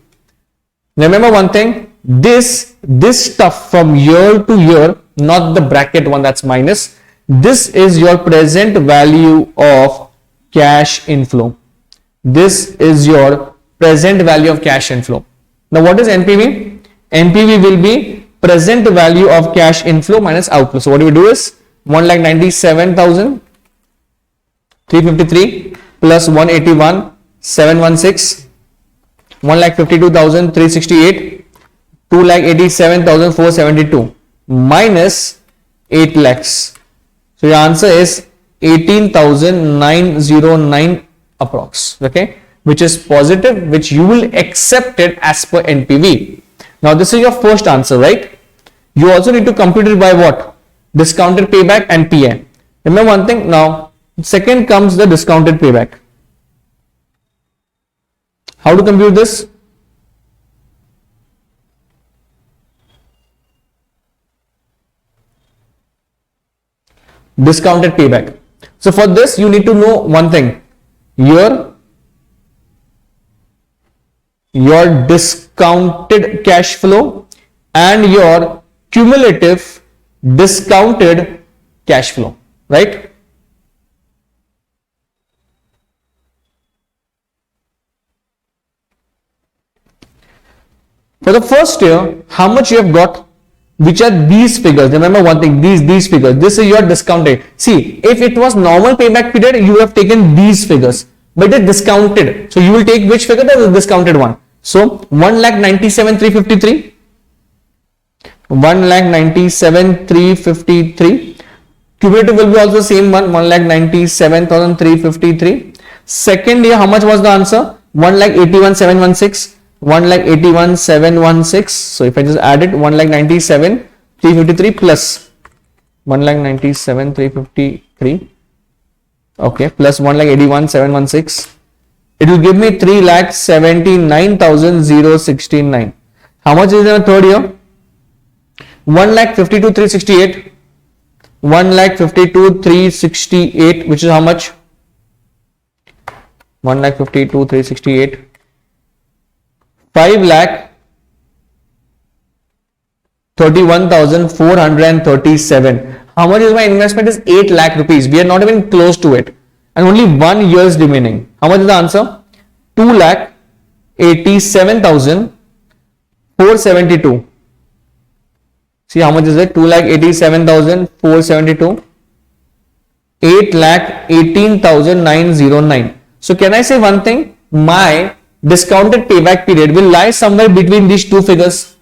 Remember one thing. This stuff from year to year, not the bracket one that's minus. This is your present value of cash inflow. This is your present value of cash inflow. Now what is NPV? NPV will be present value of cash inflow minus outflow. So what do we do is 1,97,353 plus 181,716, 1,52,368, 2,87,472 minus 8 lakhs. So your answer is 18,909 approx. Okay, which is positive, which you will accept it as per NPV. Now this is your first answer, right? You also need to compute it by what? Discounted payback and PA. Remember one thing. Now second comes the discounted payback. How to compute this? discounted payback. So for this, you need to know one thing. Your discounted cash flow and your cumulative discounted cash flow, right? For the first year, how much you have got, which are these figures. Remember one thing, these figures. This is your discounted. See, if it was normal payback period, you have taken these figures, but it is discounted. So you will take which figure? The discounted one. So 1,97,353. 1,97,353. Cumulative will be also same one. 1,97,353. Second year, how much was the answer? 1,81,716. 1,81,716. So if I just add it, 1,97,353 plus 1,97,353. Okay, plus 1,81,716. It will give me 3,79,069. How much is in the third year? 1,52,368. 1,52,368, which is how much? 1,52,368. 5,31,437. How much is my investment? Is 8 lakh rupees. We are not even close to it, and only 1 year is remaining. How much is the answer? 2,87,472. See how much is it? 2,87,472. 8,18,909. So can I say one thing? My discounted payback period will lie somewhere between these two figures.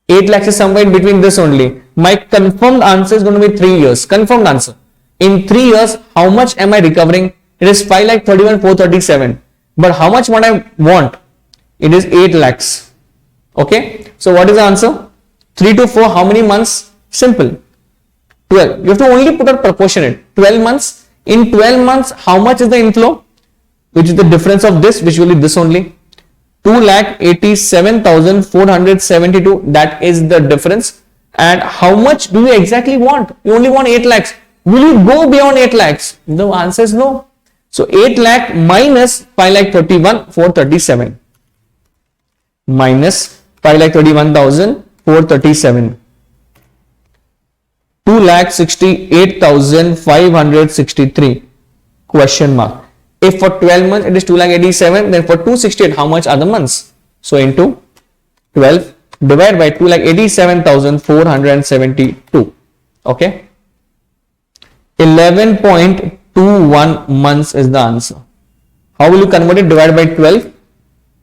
8 lakhs is somewhere in between this only. My confirmed answer is going to be 3 years. Confirmed answer. In 3 years, how much am I recovering? It is 5,31,437. But how much what I want? It is 8 lakhs. Okay. So what is the answer? 3 to 4, how many months? Simple. 12. You have to only put a proportionate. 12 months. In 12 months, how much is the inflow? Which is the difference of this, which will be this only. 2,87,472. That is the difference. And how much do you exactly want? You only want 8 lakhs. Will you go beyond 8 lakhs? The answer is no. So 8 lakh minus 5,31,437. Minus 5,31,437. 2,68,563. Question mark. If for 12 months it is 2,87,000, then for 268, how much are the months? So into 12 divided by 2,87,472. Okay. 11.21 months is the answer. How will you convert it? Divided by 12.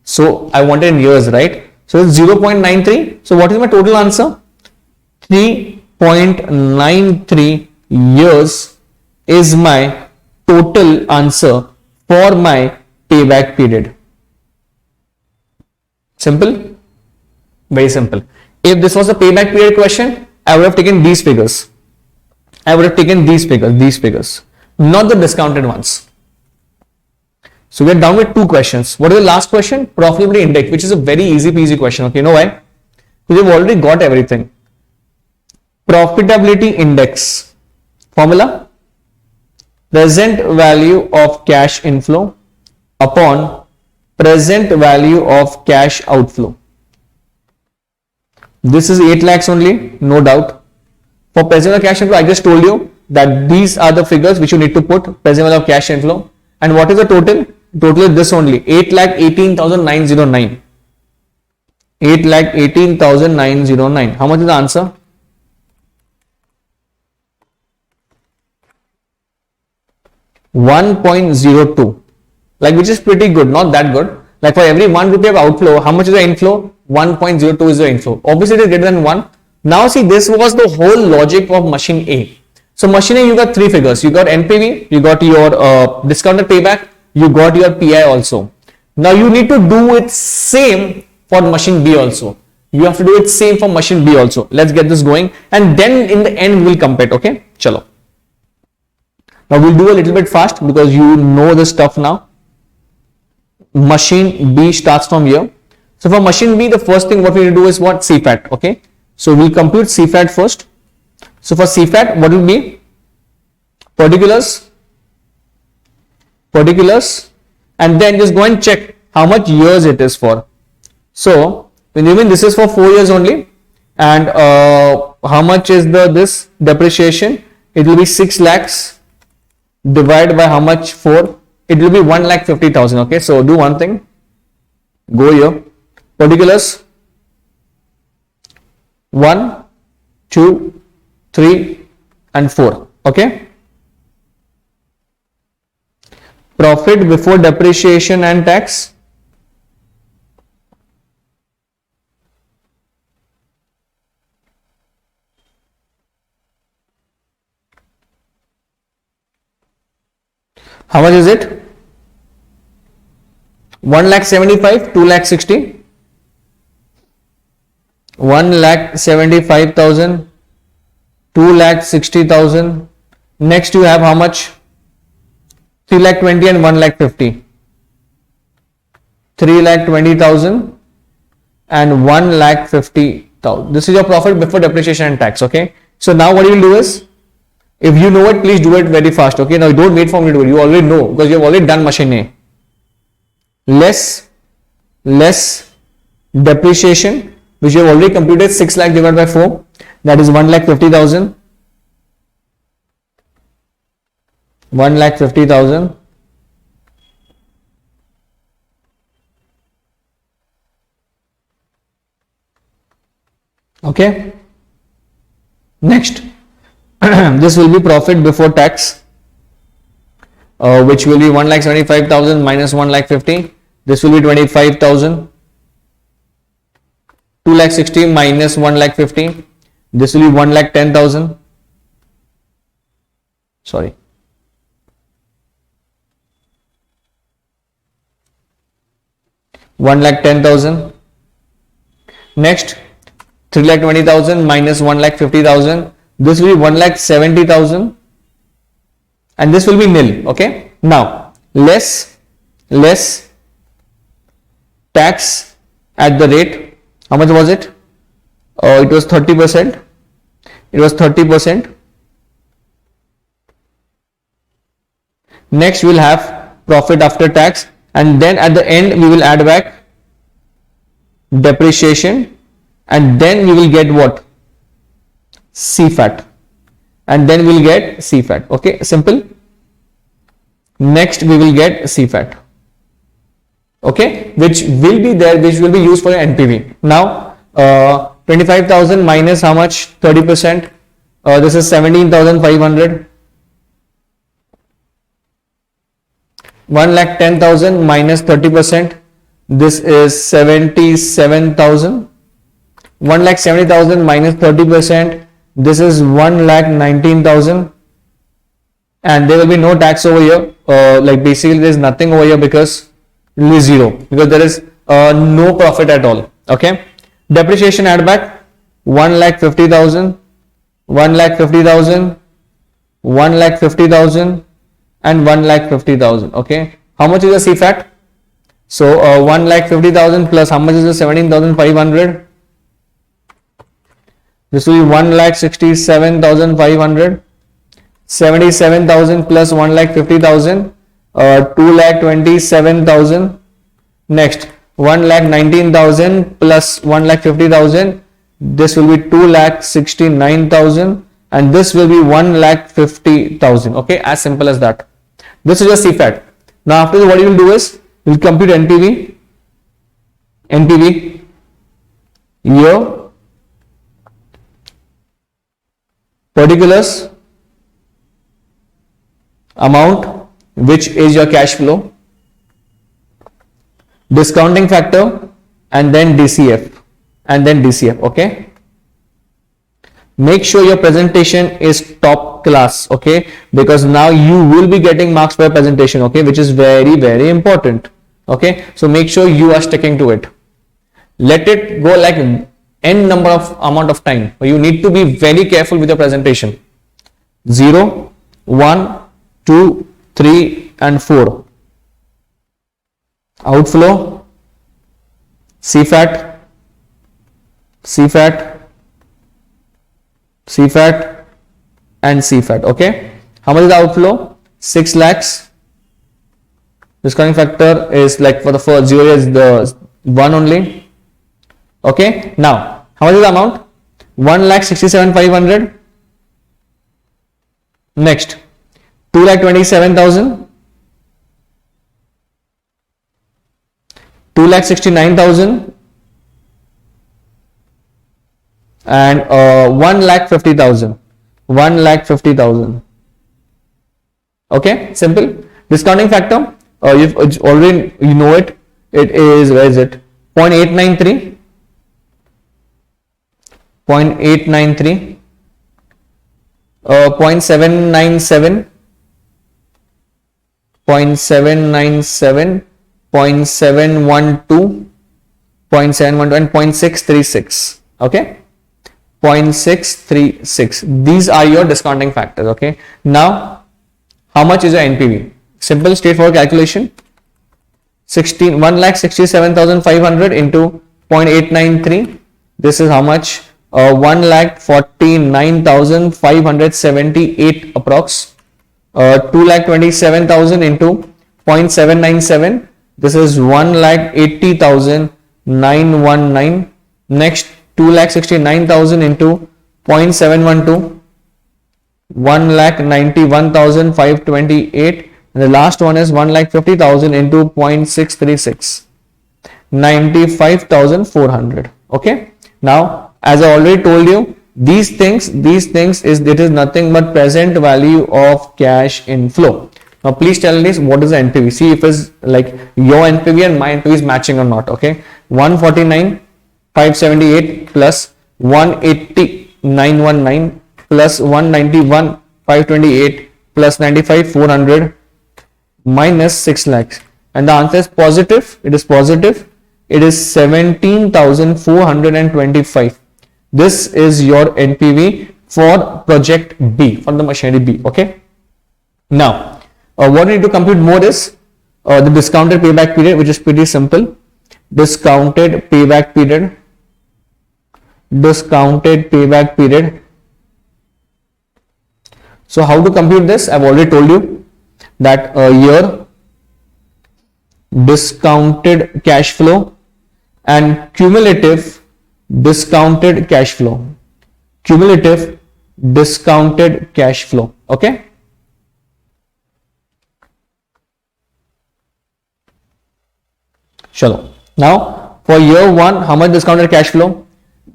So I wanted in years, right? So it's 0.93. So what is my total answer? 3.93 years is my total answer for my payback period. Simple? Very simple. If this was a payback period question, I would have taken these figures. I would have taken these figures, not the discounted ones. So we are down with 2 questions. What is the last question? Profitability index, which is a very easy peasy question. Okay, you know why? Because we've already got everything. Profitability index formula: present value of cash inflow upon present value of cash outflow. This is 8 lakhs only, no doubt. For present value of cash inflow, I just told you that these are the figures which you need to put, present value of cash inflow. And what is the total? Total is this only, 8,18,909. 8,18,909. How much is the answer? $1.02. Like, which is pretty good, not that good. Like for every 1 rupee of outflow, how much is the inflow? 1.02 is the inflow. Obviously, it is greater than 1. Now see, this was the whole logic of machine A. So machine A, you got 3 figures. You got NPV, you got your discounted payback, you got your PI also. Now you need to do it same for machine B also. You have to do it same for machine B also. Let's get this going, and then in the end we'll compare. Okay, chalo. Now we'll do a little bit fast because you know this stuff now. Machine B starts from here. So for machine B, the first thing what we need to do is what? CFAT. Okay. So we'll compute CFAT first. So for CFAT, what will be? particulars, and then just go and check how much years it is for. So even this is for 4 years only, and how much is this depreciation? It will be 6 lakhs divided by how much? 4. It will be 1,50,000. Okay, so do one thing, go here, particulars 1, 2, 3 and 4. Okay, profit before depreciation and tax, how much is it? 1,75,000, 2,60,000, 1,75,000, 2,60,000. Next you have how much? 3,20,000 and 1,50,000. 3,20,000 and 1,50,000. This is your profit before depreciation and tax. Okay. So now what you will do is, if you know it, please do it very fast. Okay. Now don't wait for me to do it. You already know because you have already done machine A. Less depreciation, which you have already computed, 6 lakh divided by 4, that is 1,50,000. 1,50,000. Okay. Next, this will be profit before tax, which will be 1,75,000 minus 1,50,000. This will be 25,000. 2,60,000 minus 1,50,000. This will be 1,10,000. Sorry. $1,10,000. Next, 3,20,000 minus 1,50,000. This will be 1,70,000, and this will be nil. Okay. Now less tax at the rate. How much was it? It was 30%. It was 30%. Next we will have profit after tax, and then at the end we will add back depreciation, and then we will get what? CFAT, and then we will get CFAT. Okay, simple. Next we will get CFAT. Okay, which will be there, which will be used for your NPV. Now 25,000 minus how much? 30%. This is 17,500. 1,10,000 minus 30%. This is 77,000. 1,70,000 minus 30%. This is 1,19,000. And there will be no tax over here. Like basically there is nothing over here because it is 0, because there is no profit at all. Okay. Depreciation add back 1,50,000, 1,50,000, 1,50,000 and 1,50,000. Okay. How much is the CFAT? So 1,50,000 plus how much is the 17,500? This will be 1,67,500. 77,000 plus 1,50,000, 2,27,000. Next 1,19,000 plus 1,50,000. This will be 2,69,000, and this will be 1,50,000. Okay, as simple as that. This is your CFAT. Now after this, what you will do is you will compute NPV. Year, particulars, amount, which is your cash flow, discounting factor, and then DCF, okay. Make sure your presentation is top class, okay, because now you will be getting marks for presentation, okay, which is very, very important. Okay, so make sure you are sticking to it. Let it go like n number of amount of time. You need to be very careful with your presentation. 0, 1, 2, 3 and 4. Outflow, CFAT, and CFAT. Okay. How much is the outflow? 6 lakhs. Discounting factor is like for the first 0 is the 1 only. Okay. Now, how much is the amount? 1,67,500. Next, 2,27,000. 2,69,000. And 1,50,000. 1,50,000. Okay, simple. Discounting factor, you've already, you know it. It is, where is it? 0.893. 0.893. 0.797. 0.797. 0.712. 0.712 and 0.636. Okay. 0.636. These are your discounting factors. Okay. Now, how much is your NPV? Simple, straightforward calculation. 1,67,500 into 0.893. This is how much? 1,49,578 approx. 2,27,000 into 0.797. This is 1,80,919. Next, 2,69,000 into 0.712. 1,91,528. And the last one is 1,50,000 into 0.636. 95,400. Okay. Now, as I already told you, these things is nothing but present value of cash inflow. Now, please tell me what is the NPV. See if it's like your NPV and my NPV is matching or not. Okay. 149,578 plus 180,919 plus 191,528 plus 95,400 minus 6 lakhs. And the answer is positive. It is positive. It is 17,425. This is your NPV for project B, for the machinery B. Okay. Now, what we need to compute more is the discounted payback period, which is pretty simple. Discounted payback period. Discounted payback period. So how to compute this? I've already told you that year, discounted cash flow, and cumulative discounted cash flow. Cumulative discounted cash flow. Okay. Chalo. Now for year 1, how much discounted cash flow?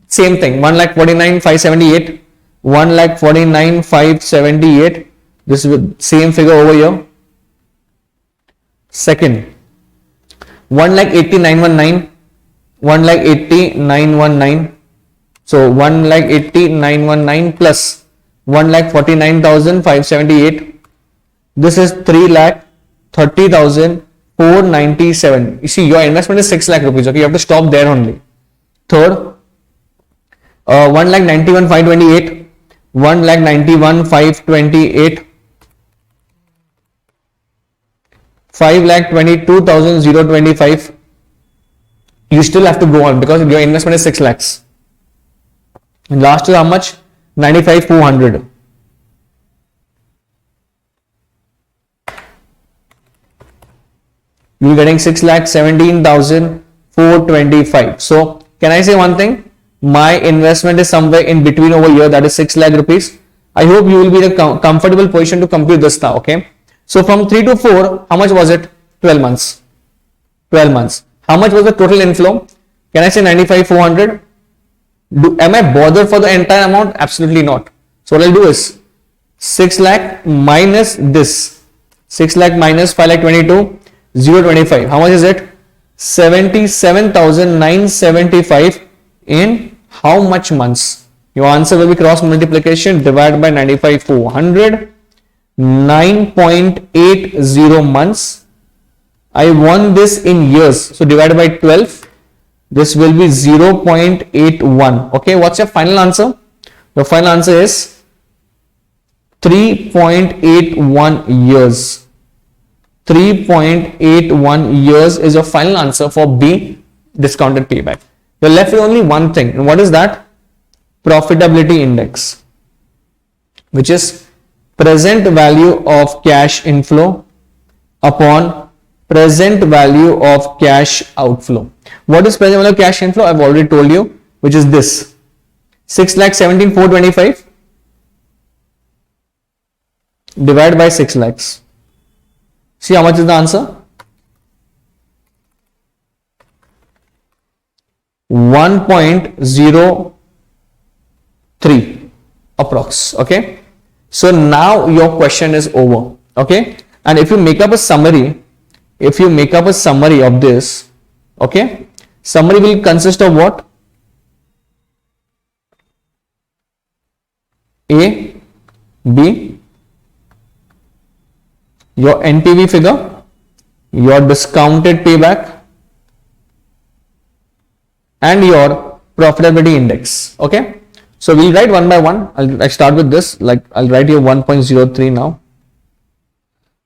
Same thing, 1,49,578. 1,49,578. This is the same figure over here. Second, 1,80,919. 1,80,919. So 1,80,919 plus 1,49,578. This is 3,30,497. You see, your investment is 6 lakh rupees. Okay, you have to stop there only. Third, 1,91,528. 1,91,528. 5,22,025. You still have to go on because your investment is 6 lakhs. And last is how much? 95,400. You're getting 6,17,425. So can I say one thing? My investment is somewhere in between over here, that is 6 lakh rupees. I hope you will be in a comfortable position to compute this now. Okay. So from 3 to 4, how much was it? 12 months. 12 months. How much was the total inflow? Can I say 95,400? Am I bothered for the entire amount? Absolutely not. So what I'll do is 6 lakh minus this. 6 lakh minus 5,22,025. How much is it? 77,975 in how much months? Your answer will be cross multiplication divided by 95,400. 9.80 months. I want this in years. So divided by 12. This will be 0.81. Okay. What's your final answer? The final answer is 3.81 years. 3.81 years is your final answer for B, discounted payback. You're left with only one thing. And what is that? Profitability index, which is present value of cash inflow upon present value of cash outflow. What is present value of cash inflow? I've already told you, which is this 6,17,425 divided by 6 lakhs. See how much is the answer? 1.03 approx. Okay. So now your question is over. Okay. And if you make up a summary, of this, okay, summary will consist of what? A, B, your NPV figure, your discounted payback, and your profitability index. Okay. So we'll write one by one. I'll start with this. Like I'll write here 1.03 now.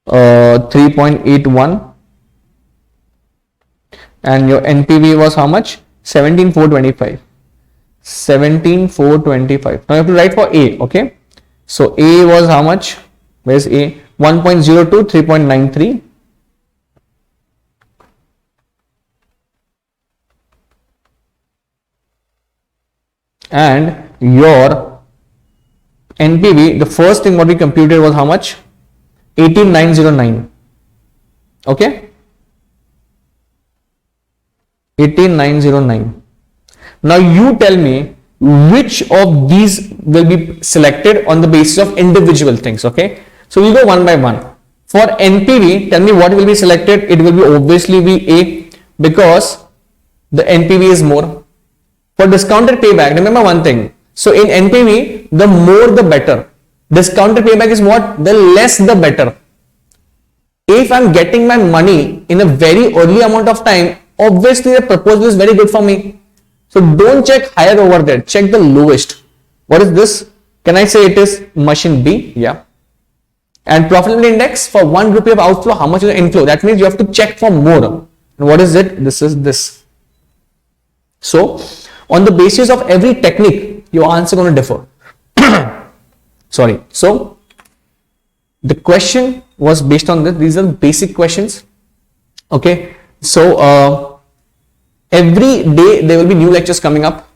3.81. And your NPV was how much? 17,425. 17,425. Now you have to write for A. Okay. So A was how much? Where's A? 1.02, 3.93. And your NPV, the first thing what we computed was how much? 18,909. Okay. 18,909. Now you tell me which of these will be selected on the basis of individual things. Okay. So we'll go one by one. For NPV, tell me what will be selected. It will be obviously be A, because the NPV is more. For discounted payback, remember one thing. So in NPV, the more the better. Discounted payback is what? The less the better. If I'm getting my money in a very early amount of time, obviously the proposal is very good for me. So don't check higher over there. Check the lowest. What is this? Can I say it is machine B? Yeah. And profitability index, for 1 rupee of outflow, how much is the inflow? That means you have to check for more. And what is it? This is this. So on the basis of every technique, your answer is going to differ. Sorry. So the question was based on this. These are basic questions. Okay. So every day there will be new lectures coming up.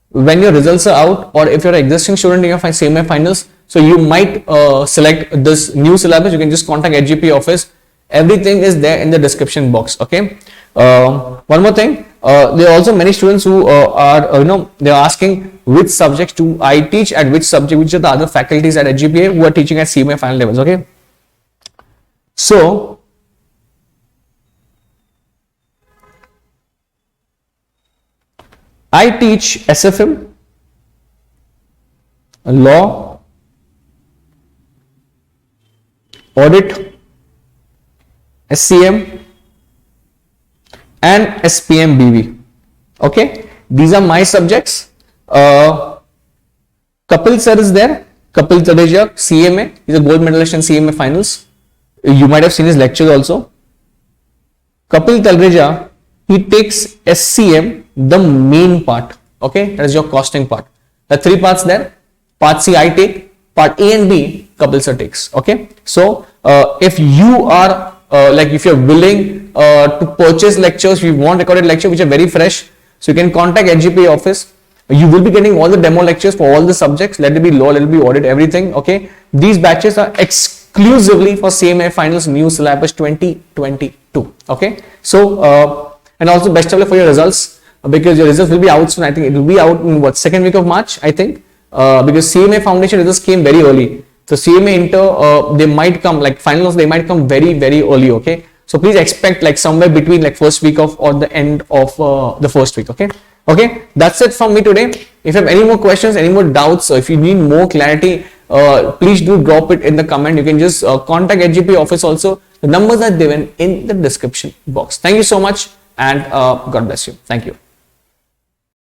When your results are out, or if you're an existing student in your semi finals, so you might select this new syllabus. You can just contact HGP office. Everything is there in the description box. Okay. One more thing. There are also many students who are they are asking which subjects do I teach at which subject, which are the other faculties at HGPA who are teaching at CMA final levels. Okay. So I teach SFM, law, audit, SCM, and SPM BV. Okay, these are my subjects. Kapil sir is there. Kapil Tadeja, CMA. He's a gold medalist in CMA finals. You might have seen his lectures also. Kapil Talreja, he takes SCM, the main part. Okay, that is your costing part. The 3 parts there. Part C I take. Part A and B, Kapil sir takes. Okay, so if you are if you're willing to purchase lectures, you want recorded lecture which are very fresh, so you can contact HGPA office. You will be getting all the demo lectures for all the subjects. Let it be law, let it be audit, everything. Okay, these batches are exclusively for CMA finals new syllabus 2022. Okay, so and also best of luck for your results, because your results will be out soon. I think it will be out in what, second week of March, I think, because CMA foundation results came very early. So CMA inter, they might come like finals, they might come very, very early. Okay, so please expect like somewhere between like first week of or the end of the first week. Okay, that's it from me today. If you have any more questions, any more doubts, or if you need more clarity, please do drop it in the comment. You can just contact HGP office also. The numbers are given in the description box. Thank you so much, and God bless you. Thank you.